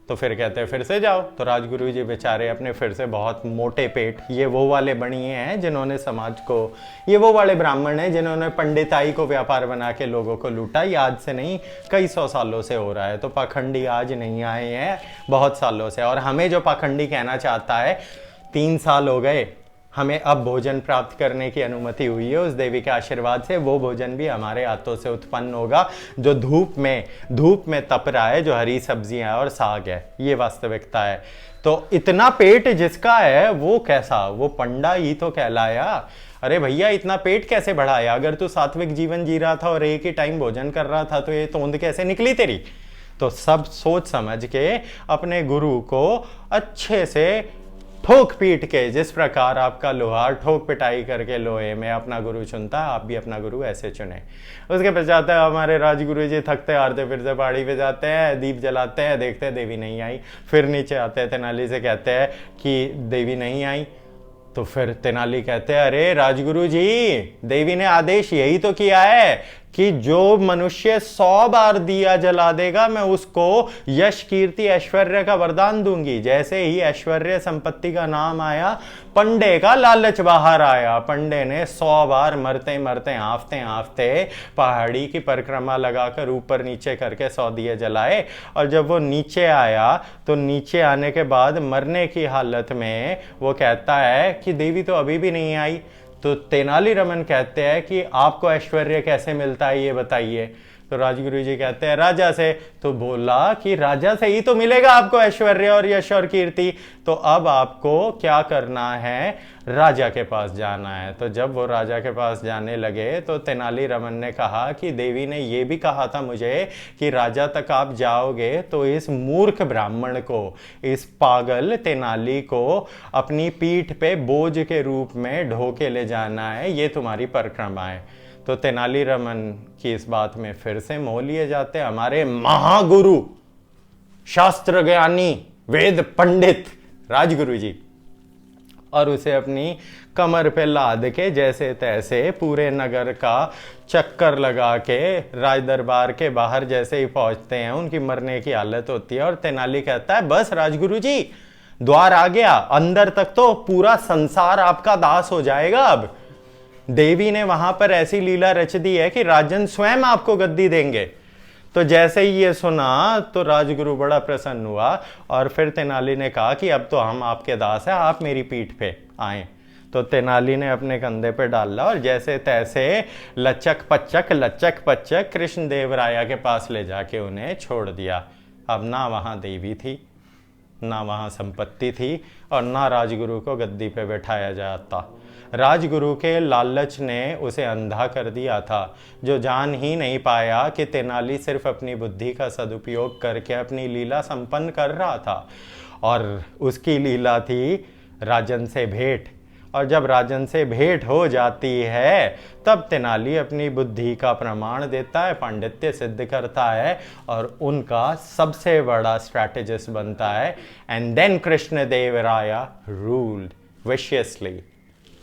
तो फिर कहते हैं फिर से जाओ। तो राजगुरु जी बेचारे अपने फिर से बहुत मोटे पेट, ये वो वाले बनिए हैं जिन्होंने समाज को, ये वो वाले ब्राह्मण हैं जिन्होंने पंडिताई को व्यापार बना के लोगों को लूटा। ये आज से नहीं, कई 100 सालों से हो रहा है। तो पाखंडी आज नहीं आए हैं, बहुत सालों से। और हमें जो पाखंडी कहना चाहता है, 3 साल हो गए हमें अब भोजन प्राप्त करने की अनुमति हुई है उस देवी के आशीर्वाद से। वो भोजन भी हमारे हाथों से उत्पन्न होगा जो धूप में तप रहा है, जो हरी सब्जियां और साग है। ये वास्तविकता है। तो इतना पेट जिसका है वो कैसा, वो पंडा ही तो कहलाया। अरे भैया इतना पेट कैसे बढ़ाया? अगर तू सात्विक जीवन जी रहा था और एक ही टाइम भोजन कर रहा था तो ये तोंद कैसे निकली तेरी? तो सब सोच समझ के अपने गुरु को अच्छे से ठोक पीट के, जिस प्रकार आपका लोहार ठोक पिटाई करके लोहे में अपना गुरु चुनता है, आप भी अपना गुरु ऐसे चुने। उसके पश्चात हमारे राजगुरु जी थकते हारते फिर से पहाड़ी पे जाते हैं, दीप जलाते हैं, देखते हैं देवी नहीं आई। फिर नीचे आते हैं, तेनाली से कहते हैं कि देवी नहीं आई। तो फिर तेनाली कहते हैं अरे राजगुरु जी, देवी ने आदेश यही तो किया है कि जो मनुष्य 100 बार दिया जला देगा मैं उसको यश कीर्ति ऐश्वर्य का वरदान दूंगी। जैसे ही ऐश्वर्य संपत्ति का नाम आया, पंडे का लालच बाहर आया। पंडे ने 100 बार मरते मरते हांफते हांफते पहाड़ी की परिक्रमा लगाकर ऊपर नीचे करके 100 दिए जलाए। और जब वो नीचे आया तो नीचे आने के बाद मरने की हालत में वो कहता है कि देवी तो अभी भी नहीं आई। तो तेनाली रामन कहते हैं कि आपको ऐश्वर्य कैसे मिलता है ये बताइए। तो राजगुरु जी कहते हैं राजा से। तो बोला कि राजा से ही तो मिलेगा आपको ऐश्वर्य और यश और कीर्ति। तो अब आपको क्या करना है? राजा के पास जाना है। तो जब वो राजा के पास जाने लगे तो तेनाली रामन ने कहा कि देवी ने ये भी कहा था मुझे कि राजा तक आप जाओगे तो इस मूर्ख ब्राह्मण को, इस पागल तेनाली को अपनी पीठ पे बोझ के रूप में ढोके ले जाना है, ये तुम्हारी परिक्रमा है। तो तेनाली रामन की इस बात में फिर से मोह लिए जाते हमारे महागुरु, शास्त्र ज्ञानी, वेद पंडित राजगुरु जी, और उसे अपनी कमर पे लाद के जैसे तैसे पूरे नगर का चक्कर लगा के राज दरबार के बाहर जैसे ही पहुंचते हैं उनकी मरने की हालत होती है। और तेनाली कहता है बस राजगुरु जी, द्वार आ गया, अंदर तक तो पूरा संसार आपका दास हो जाएगा। अब देवी ने वहां पर ऐसी लीला रच दी है कि राजन स्वयं आपको गद्दी देंगे। तो जैसे ही ये सुना तो राजगुरु बड़ा प्रसन्न हुआ और फिर तेनाली ने कहा कि अब तो हम आपके दास हैं, आप मेरी पीठ पे आए। तो तेनाली ने अपने कंधे पे डाला और जैसे तैसे लचक पचक कृष्णदेवराया के पास ले जाके उन्हें छोड़ दिया। अब ना वहां देवी थी, ना वहां संपत्ति थी और ना राजगुरु को गद्दी पे बैठाया जाता। राजगुरु के लालच ने उसे अंधा कर दिया था, जो जान ही नहीं पाया कि तेनाली सिर्फ अपनी बुद्धि का सदुपयोग करके अपनी लीला संपन्न कर रहा था। और उसकी लीला थी राजन से भेंट। और जब राजन से भेंट हो जाती है तब तेनाली अपनी बुद्धि का प्रमाण देता है, पांडित्य सिद्ध करता है और उनका सबसे बड़ा स्ट्रैटेजिस्ट बनता है। And then Krishnadevaraya ruled viciously.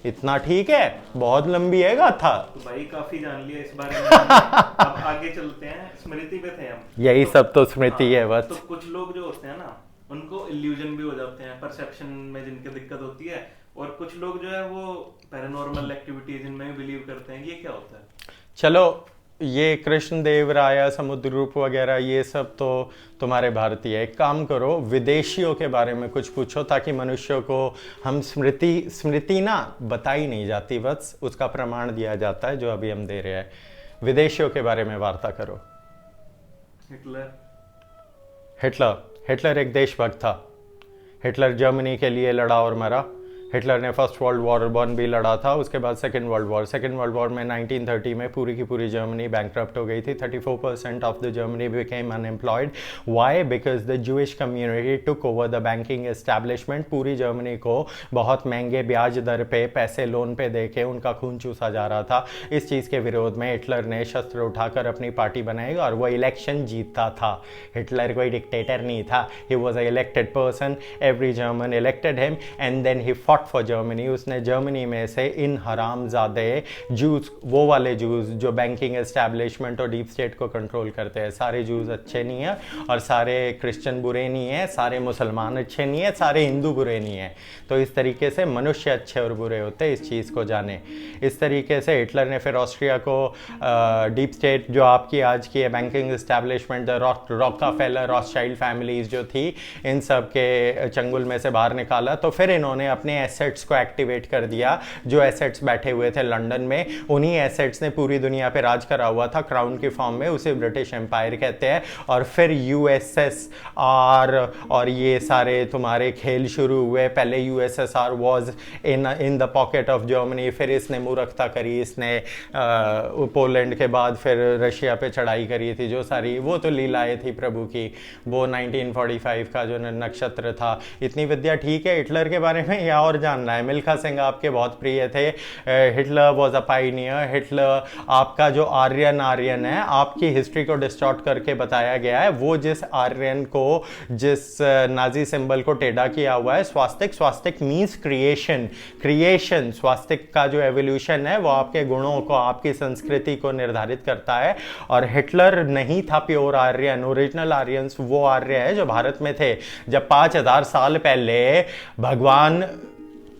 इतना ठीक है? बहुत लंबी है गाथा। तो भाई काफी जान लिया इस बारे में। अब आगे चलते हैं, स्मृति पे थे हम। यही सब तो स्मृति है बस। तो कुछ लोग जो होते हैं ना उनको इल्यूजन भी हो जाते हैं, परसेप्शन में जिनकी दिक्कत होती है, और कुछ लोग जो है वो पैरानॉर्मल एक्टिविटीज इनमें बिलीव करते हैं। ये क्या होता है? चलो ये कृष्णदेवराया, समुद्रगुप्त वगैरह ये सब तो तुम्हारे भारतीय। एक काम करो, विदेशियों के बारे में कुछ पूछो ताकि मनुष्यों को हम स्मृति ना बताई नहीं जाती, बस उसका प्रमाण दिया जाता है जो अभी हम दे रहे हैं। विदेशियों के बारे में वार्ता करो। हिटलर एक देशभक्त था। हिटलर जर्मनी के लिए लड़ा और मरा। हिटलर ने फर्स्ट वर्ल्ड वॉर भी लड़ा था, उसके बाद सेकेंड वर्ल्ड वॉर में 1930 में पूरी की पूरी जर्मनी बैंकरप्ट हो गई थी। 34% of the Germany became unemployed. Why? Because the Jewish community took over the banking establishment. पूरी जर्मनी को बहुत महंगे ब्याज दर पे पैसे लोन पे दे के उनका खून चूसा जा रहा था। इस चीज़ के विरोध में हिटलर ने शस्त्र उठाकर अपनी पार्टी बनाई और वो इलेक्शन जीतता था। हिटलर कोई डिक्टेटर नहीं था, he was a elected person, every German elected him and then he fought for Germany. उसने जर्मनी में से इन हरामजादे जूस, वो वाले जूस जो बैंकिंग एस्टैब्लिशमेंट और डीप स्टेट को कंट्रोल करते हैं, सारे जूस अच्छे नहीं है और सारे क्रिश्चियन बुरे नहीं है, सारे मुसलमान अच्छे नहीं है, सारे हिंदू बुरे नहीं है। तो इस तरीके से मनुष्य अच्छे और बुरे होते हैं, इस चीज़ को जाने। इस तरीके से हिटलर ने फिर ऑस्ट्रिया को डीप स्टेट जो आपकी आज की है बैंकिंग एस्टैब्लिशमेंट, रॉकफेलर, रॉथशाइल्ड फैमिलीज जो थी, इन सब के चंगुल में से बाहर निकाला। तो फिर इन्होंने अपने एसेट्स को एक्टिवेट कर दिया, जो एसेट्स बैठे हुए थे लंदन में, उन्हीं एसेट्स ने पूरी दुनिया पे राज करा हुआ था क्राउन की फॉर्म में, उसे ब्रिटिश एम्पायर कहते हैं। और फिर यूएसएसआर और ये सारे तुम्हारे खेल शुरू हुए। पहले USSR was in the pocket of Germany, फिर इसने मूर्खता करी, इसने पोलैंड के बाद फिर रशिया पे चढ़ाई करी थी, जो सारी वो तो लीलाएं थी प्रभु की। वो 1945 का जो नक्षत्र था। इतनी विद्या ठीक है। हिटलर के बारे में या और जानना है? मिल्खा सिंह आपके बहुत प्रिय थे। Hitler was a Pioneer. Hitler आपका जो आर्यन है, आपकी हिस्ट्री को डिस्टॉर्ट करके बताया गया है। वो जिस आर्यन को, जिस नाजी सिंबल को टेढ़ा किया हुआ है, स्वास्तिक मीन्स क्रिएशन। स्वास्तिक का जो एवोल्यूशन है वो आपके गुणों को, आपकी संस्कृति को निर्धारित करता है। और हिटलर नहीं था प्योर आर्यन। ओरिजिनल आर्यंस वो आर्य है जो भारत में थे। जब 5000 साल पहले भगवान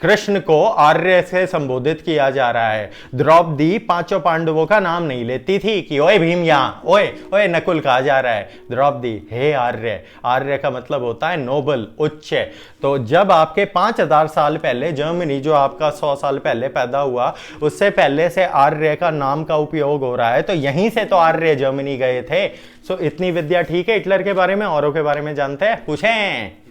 कृष्ण को आर्य से संबोधित किया जा रहा है। द्रौपदी पांचों पांडवों का नाम नहीं लेती थी कि ओए भीम यहाँ, ओए नकुल कहा जा रहा है। द्रौपदी हे आर्य। आर्य का मतलब होता है नोबल, उच्च। तो जब आपके 5000 साल पहले जर्मनी, जो आपका 100 साल पहले पैदा हुआ, उससे पहले से आर्य का नाम का उपयोग हो रहा है। तो यहीं से तो आर्य जर्मनी गए थे। सो इतनी विद्या ठीक है। हिटलर के बारे में, औरों के बारे में जानते हैं? पूछें।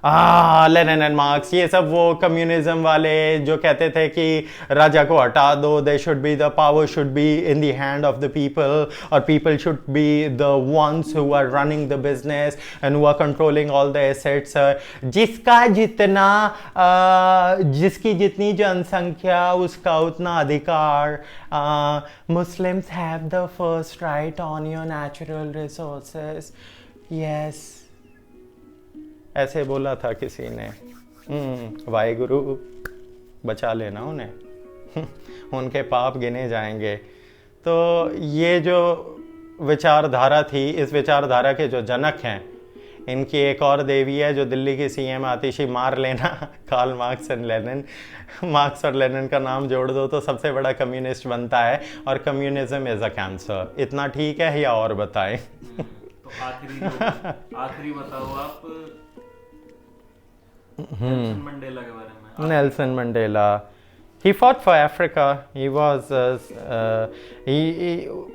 लेनिन एंड मार्क्स, ये सब वो कम्युनिज्म वाले जो कहते थे कि राजा को हटा दो, they should be the power should be in the hand of the people, और people should be the ones who are running the business and who are controlling all the assets. जिसकी जितनी जनसंख्या उसका उतना अधिकार। Muslims have the first right on your natural resources. Yes, ऐसे बोला था किसी ने। वाहेगुरु बचा लेना उन्हें, उनके पाप गिने जाएंगे। तो ये जो विचारधारा थी, इस विचारधारा के जो जनक हैं, इनकी एक और देवी है जो दिल्ली की सीएम आतिशी, मार लेना, Karl Marx and Lenin. Marx और लेनिन का नाम जोड़ दो तो सबसे बड़ा कम्युनिस्ट बनता है। और कम्युनिज्म इज अ कैंसर। इतना ठीक है या और बताएं? तो आखिरी बताओ आप नेल्सन मंडेला के बारे में। Nelson Mandela, he fought for Africa. He was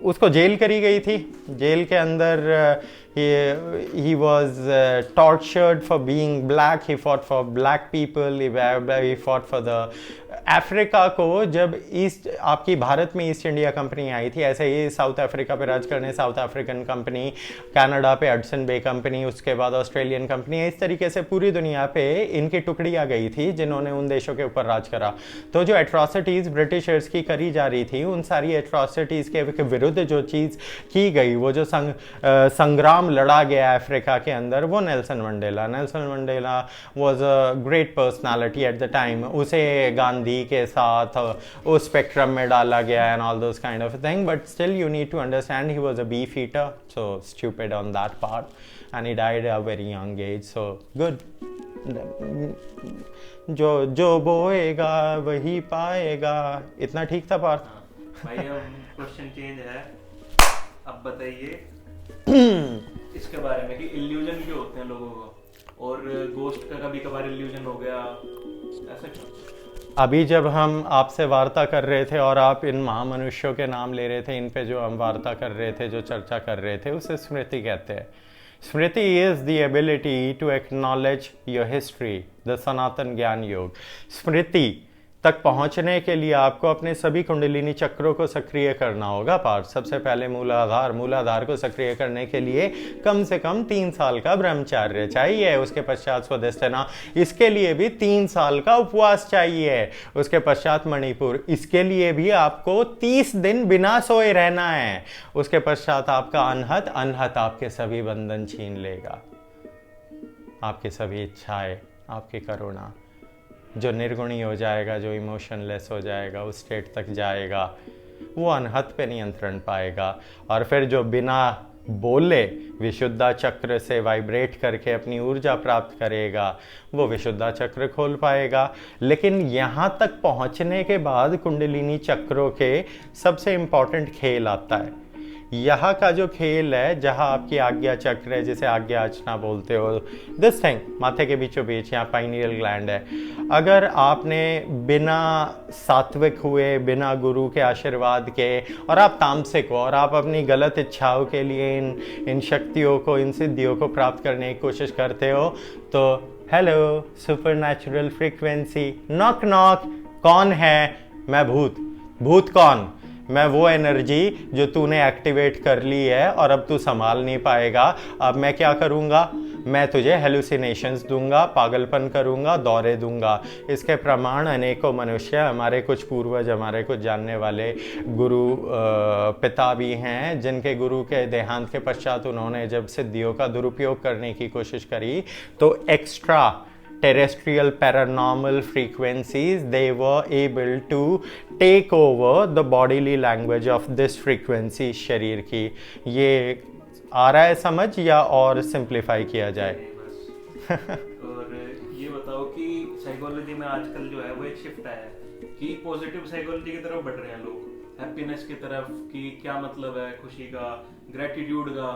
उसको जेल करी गई थी। जेल के अंदर he was tortured for being black. He fought for black people. He fought for the Africa को। जब ईस्ट आपकी भारत में ईस्ट इंडिया कंपनी आई थी, ऐसे ही साउथ अफ्रीका पे राज करने साउथ अफ्रीकन कंपनी, कनाडा पे हडसन बे कंपनी, उसके बाद ऑस्ट्रेलियन कंपनी, इस तरीके से पूरी दुनिया पे इनकी टुकड़ियां गई थी जिन्होंने उन देशों के ऊपर राज करा। तो जो एट्रॉसिटीज़ ब्रिटिशर्स की करी जा रही थी, उन सारी एट्रॉसिटीज़ के विरुद्ध जो चीज़ की गई, वो जो संग्राम लड़ा गया अफ्रीका के अंदर, वो Nelson Mandela was a great personality at the time. उसे गांधी के साथ उस स्पेक्ट्रम में डाला गया and all those kind of thing, but still you need to understand he was a beef eater, so stupid on that part and he died at a very young age. So good, जो बोएगा वही पाएगा। इतना ठीक था पार्थ? भाई अब question change है। अब बताइए इसके बारे में कि इल्यूजन क्यों होते हैं लोगों को, और गोस्ट का कभी कभार इल्यूजन हो गया, ऐसा क्यों? अभी जब हम आपसे वार्ता कर रहे थे और आप इन महामनुष्यों के नाम ले रहे थे, इन पे जो हम वार्ता कर रहे थे, जो चर्चा कर रहे थे, उसे स्मृति कहते हैं। Smriti is the ability to acknowledge your history, the Sanatan gyan yoga. स्मृति तक पहुंचने के लिए आपको अपने सभी कुंडलिनी चक्रों को सक्रिय करना होगा। पार्थ, सबसे पहले मूलाधार को सक्रिय करने के लिए कम से कम 3 साल का ब्रह्मचर्य चाहिए। उसके पश्चात स्वधिष्ठिना, इसके लिए भी 3 साल का उपवास चाहिए। उसके पश्चात मणिपुर, इसके लिए भी आपको 30 दिन बिना सोए रहना है। उसके पश्चात आपका अनहत आपके सभी बंधन छीन लेगा, आपकी सभी इच्छाएं, आपकी करुणा, जो निर्गुणी हो जाएगा, जो इमोशनलेस हो जाएगा, उस स्टेट तक जाएगा, वो अनहत पे नियंत्रण पाएगा। और फिर जो बिना बोले विशुद्धा चक्र से वाइब्रेट करके अपनी ऊर्जा प्राप्त करेगा, वो विशुद्धा चक्र खोल पाएगा। लेकिन यहाँ तक पहुँचने के बाद कुंडलिनी चक्रों के सबसे इम्पॉर्टेंट खेल आता है। यहाँ का जो खेल है, जहाँ आपकी आज्ञा चक्र है, जिसे आज्ञा आचना बोलते हो, दिस थिंग माथे के बीचों बीच यहाँ पाइनियल ग्लैंड है। अगर आपने बिना सात्विक हुए, बिना गुरु के आशीर्वाद के, और आप तामसिक हो और आप अपनी गलत इच्छाओं के लिए इन शक्तियों को, इन सिद्धियों को प्राप्त करने की कोशिश करते हो, तो hello super natural frequency, knock knock, कौन है? मैं भूत। भूत कौन? मैं वो एनर्जी जो तूने एक्टिवेट कर ली है और अब तू संभाल नहीं पाएगा। अब मैं क्या करूँगा? मैं तुझे हेलुसिनेशंस दूंगा, पागलपन करूंगा, दौरे दूंगा। इसके प्रमाण अनेकों मनुष्य, हमारे कुछ पूर्वज, हमारे कुछ जानने वाले गुरु पिता भी हैं, जिनके गुरु के देहांत के पश्चात उन्होंने जब सिद्धियों का दुरुपयोग करने की कोशिश करी तो extra terrestrial paranormal frequencies, they were able to take over the bodily language of this frequency शरीर की। ये आ रहा है समझ या और सिंप्लीफाई किया जाए? और ये बताओ कि साइकोलॉजी में आजकल जो है वो एक शिफ्ट आया है कि पॉजिटिव साइकोलॉजी की तरफ बढ़ रहे हैं लोग, हैप्पीनेस की तरफ, कि क्या मतलब है खुशी का, ग्रेटिट्यूड का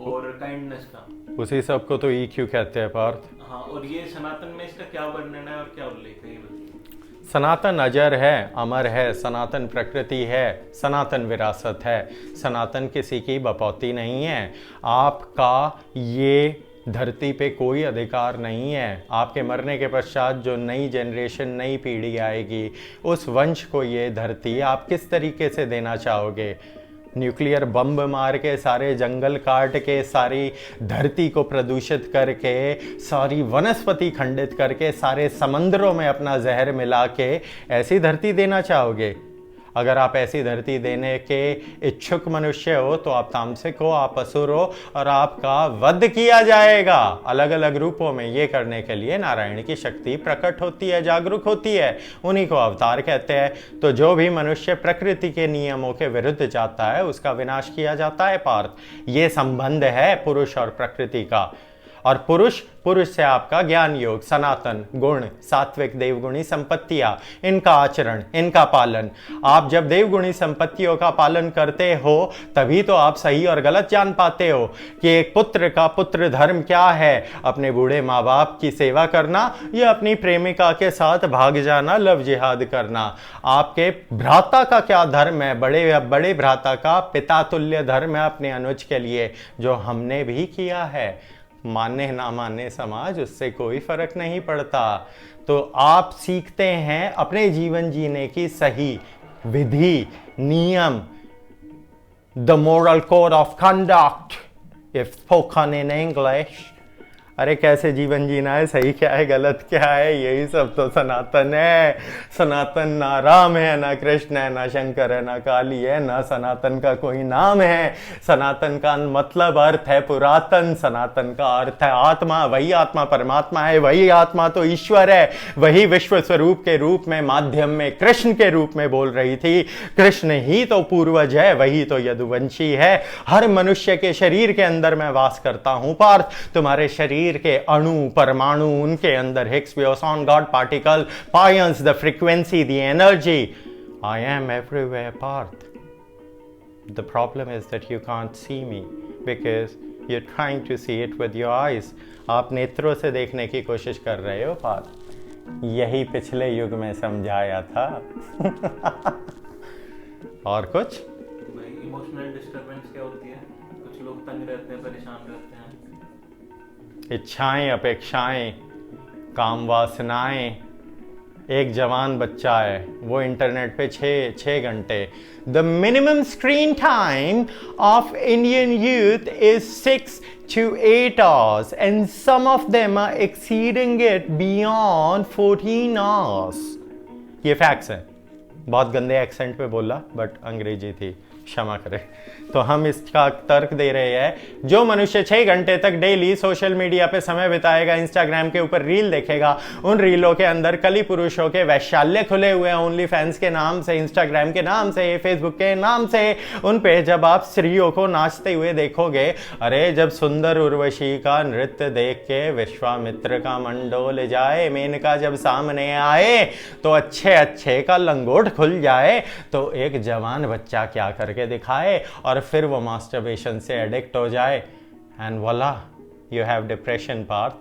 और काइंडनेस का। उसी सब को तो EQ कहते हैं पार्थ। हाँ, और ये सनातन में इसका क्या वर्णन है और क्या उल्लेख है? सनातन अजर है, अमर है, सनातन प्रकृति है, सनातन विरासत है, सनातन किसी की बपौती नहीं है। आपका ये धरती पे कोई अधिकार नहीं है। आपके मरने के पश्चात जो नई जनरेशन, नई पीढ़ी आएगी, उस वंश को ये धरती आप किस तरीके से देना चाहोगे? न्यूक्लियर बम मार के, सारे जंगल काट के, सारी धरती को प्रदूषित करके, सारी वनस्पति खंडित करके, सारे समंदरों में अपना जहर मिला के ऐसी धरती देना चाहोगे? अगर आप ऐसी धरती देने के इच्छुक मनुष्य हो तो आप तामसिक हो, आप असुर हो और आपका वध किया जाएगा अलग अलग रूपों में। ये करने के लिए नारायण की शक्ति प्रकट होती है, जागरूक होती है, उन्हीं को अवतार कहते हैं। तो जो भी मनुष्य प्रकृति के नियमों के विरुद्ध जाता है उसका विनाश किया जाता है पार्थ। ये संबंध है पुरुष और प्रकृति का। और पुरुष से आपका ज्ञान योग, सनातन गुण, सात्विक देवगुणी संपत्तियां, इनका आचरण, इनका पालन। आप जब देवगुणी संपत्तियों का पालन करते हो तभी तो आप सही और गलत जान पाते हो कि एक पुत्र का पुत्र धर्म क्या है, अपने बूढ़े माँ बाप की सेवा करना या अपनी प्रेमिका के साथ भाग जाना, लव जिहाद करना। आपके भ्राता का क्या धर्म है? बड़े भ्राता का पिता तुल्य धर्म है अपने अनुज के लिए, जो हमने भी किया है। माने ना माने समाज, उससे कोई फर्क नहीं पड़ता। तो आप सीखते हैं अपने जीवन जीने की सही विधि, नियम, the moral code of conduct if spoken in English. अरे कैसे जीवन जीना है, सही क्या है, गलत क्या है, यही सब तो सनातन है। सनातन ना राम है, ना कृष्ण है, ना शंकर है, ना काली है, ना सनातन का कोई नाम है। सनातन का मतलब अर्थ है पुरातन, सनातन का अर्थ है आत्मा। वही आत्मा परमात्मा है, वही आत्मा तो ईश्वर है। वही विश्व स्वरूप के रूप में, माध्यम में, कृष्ण के रूप में बोल रही थी। कृष्ण ही तो पूर्वज है, वही तो यदुवंशी है। हर मनुष्य के शरीर के अंदर मैं वास करता हूं पार्थ। तुम्हारे शरीर के अणु, परमाणु, उनके अंदर Higgs boson god particle, pions, the frequency, the energy. I am everywhere Parth. The problem is that you can't see me because you're trying to see it with your eyes. आप नेत्रों से देखने की कोशिश कर रहे हो पार्थ। यही पिछले युग में समझाया था। और कुछ? इमोशनल डिस्टर्बेंस क्या होती है? कुछ लोग तंग रहते हैं, परेशान रहते हैं। इच्छाएं, अपेक्षाएं, काम वासनाएं। एक जवान बच्चा है, वो इंटरनेट पे 6 घंटे। The minimum screen time of Indian youth is 6 to 8 hours and some of them are exceeding it beyond 14 hours. ये फैक्ट्स है। बहुत गंदे एक्सेंट पे बोला बट अंग्रेजी थी, क्षमा करें। तो हम इसका तर्क दे रहे हैं, जो मनुष्य 6 घंटे तक डेली सोशल मीडिया पे समय बिताएगा, इंस्टाग्राम के ऊपर रील देखेगा, उन रीलों के अंदर कली पुरुषों के वैशाल्य खुले हुए हैं, ओनली फैंस के नाम से, इंस्टाग्राम के नाम से, फेसबुक के नाम से। उन पे जब आप स्त्रियों को नाचते हुए देखोगे, अरे जब सुंदर उर्वशी का नृत्य देख के विश्वामित्र का मन डोल जाए, मेनका जब सामने आए तो अच्छे का लंगोट खुल जाए तो एक जवान बच्चा क्या करके दिखाए और फिर वो मास्टरबेशन से एडिक्ट हो जाए, and voila you have depression Parth.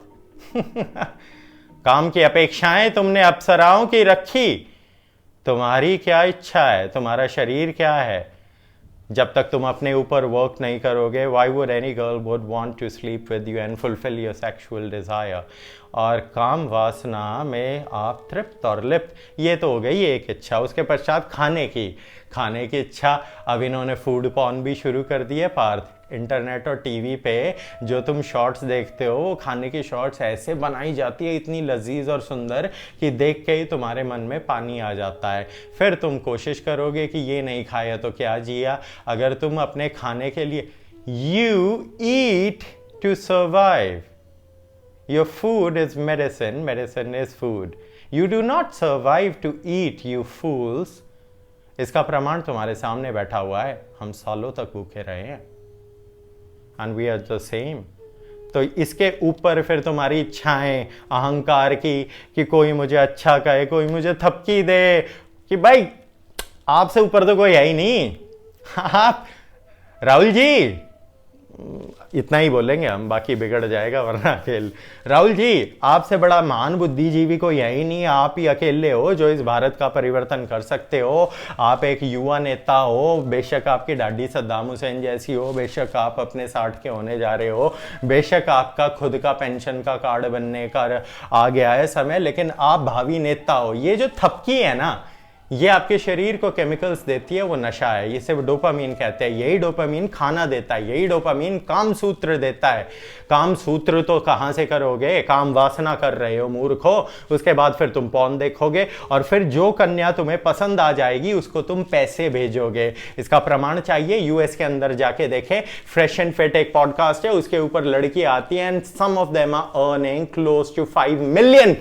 काम की अपेक्षाएं तुमने अप्सराओं की रखी, तुम्हारी क्या इच्छा है, तुम्हारा शरीर क्या है। जब तक तुम अपने ऊपर वर्क नहीं करोगे, why would any girl would want to sleep with you and fulfill your sexual desire। और काम वासना में आप तृप्त और लिप्त, ये तो हो गई एक इच्छा। उसके पश्चात खाने की इच्छा। अब इन्होंने फूड पॉर्न भी शुरू कर दी है पार्थ। इंटरनेट और टीवी पे जो तुम शॉर्ट्स देखते हो, वो खाने की शॉर्ट्स ऐसे बनाई जाती है, इतनी लजीज और सुंदर कि देख के ही तुम्हारे मन में पानी आ जाता है। फिर तुम कोशिश करोगे कि ये नहीं खाया तो क्या जिया। अगर तुम अपने खाने के लिए, you eat to survive, your food is medicine, medicine is food, you do not survive to eat, you fools. इसका प्रमाण तुम्हारे सामने बैठा हुआ है। हम सालों तक भूखे रहे हैं, and we are the same. तो इसके ऊपर फिर तुम्हारी इच्छाएं अहंकार की, कि कोई मुझे अच्छा कहे, कोई मुझे थपकी दे, कि भाई आपसे ऊपर तो कोई है ही नहीं। आप राहुल जी, इतना ही बोलेंगे हम, बाकी बिगड़ जाएगा वरना खेल। राहुल जी, आपसे बड़ा महान बुद्धिजीवी कोई है ही नहीं, आप ही अकेले हो जो इस भारत का परिवर्तन कर सकते हो। आप एक युवा नेता हो, बेशक आपकी दाढ़ी सद्दाम हुसैन जैसी हो, बेशक आप अपने 60 के होने जा रहे हो, बेशक आपका खुद का पेंशन का कार्ड बनने का आ गया है समय, लेकिन आप भावी नेता हो। ये जो थपकी है ना, ये आपके शरीर को केमिकल्स देती है, वो नशा है, इसे डोपामीन कहते हैं। यही डोपामीन खाना देता है, यही डोपामीन काम सूत्र देता है। काम सूत्र तो कहां से करोगे, काम वासना कर रहे हो मूर्खो। उसके बाद फिर तुम पॉर्न देखोगे और फिर जो कन्या तुम्हें पसंद आ जाएगी उसको तुम पैसे भेजोगे। इसका प्रमाण चाहिए, यूएस के अंदर जाके देखे, फ्रेश एंड फिट एक पॉडकास्ट है, उसके ऊपर लड़की आती है, and some of them are earning close to 5 million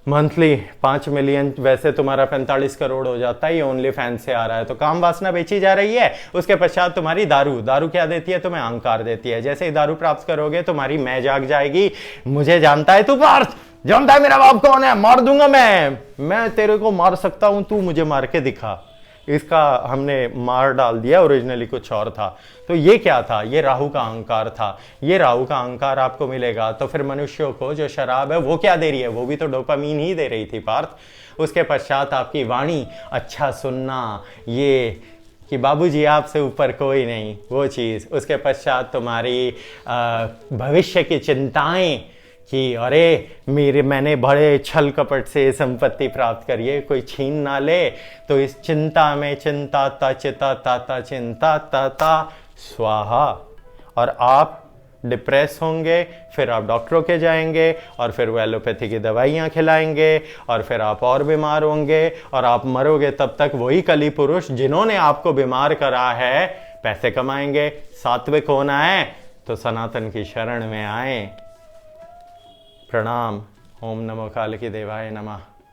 monthly. 5 million वैसे तुम्हारा 45 करोड़ हो जाता है, ये ओनली फैन से आ रहा है। तो काम वासना बेची जा रही है। उसके पश्चात तुम्हारी दारू क्या देती है, तुम्हें अहंकार देती है। जैसे ही दारू प्राप्त करोगे तुम्हारी मैं जाग जाएगी, मुझे जानता है तू पार्थ, जानता है मेरा बाप कौन है, मार दूंगा मैं तेरे को मार सकता हूं, तू मुझे मार के दिखा। इसका हमने मार डाल दिया, ओरिजिनली कुछ और था। तो ये क्या था, ये राहु का अहंकार था। ये राहु का अहंकार आपको मिलेगा तो फिर मनुष्यों को जो शराब है वो क्या दे रही है, वो भी तो डोपामीन ही दे रही थी पार्थ। उसके पश्चात आपकी वाणी, अच्छा सुनना, ये कि बाबूजी आपसे ऊपर कोई नहीं, वो चीज़। उसके पश्चात तुम्हारी भविष्य की चिंताएं कि अरे मैंने बड़े छल कपट से संपत्ति प्राप्त करी है, कोई छीन ना ले। तो इस चिंता में चिंता ता चिता ता चिंता ता स्वाहा। और आप डिप्रेस होंगे, फिर आप डॉक्टरों के जाएंगे और फिर वो एलोपैथी की दवाइयाँ खिलाएंगे और फिर आप और बीमार होंगे और आप मरोगे। तब तक वही कली पुरुष जिन्होंने आपको बीमार करा है पैसे कमाएंगे। सात्विक होना है तो सनातन की शरण में आए। प्रणाम। ओम नमो काल की देवाय नमः।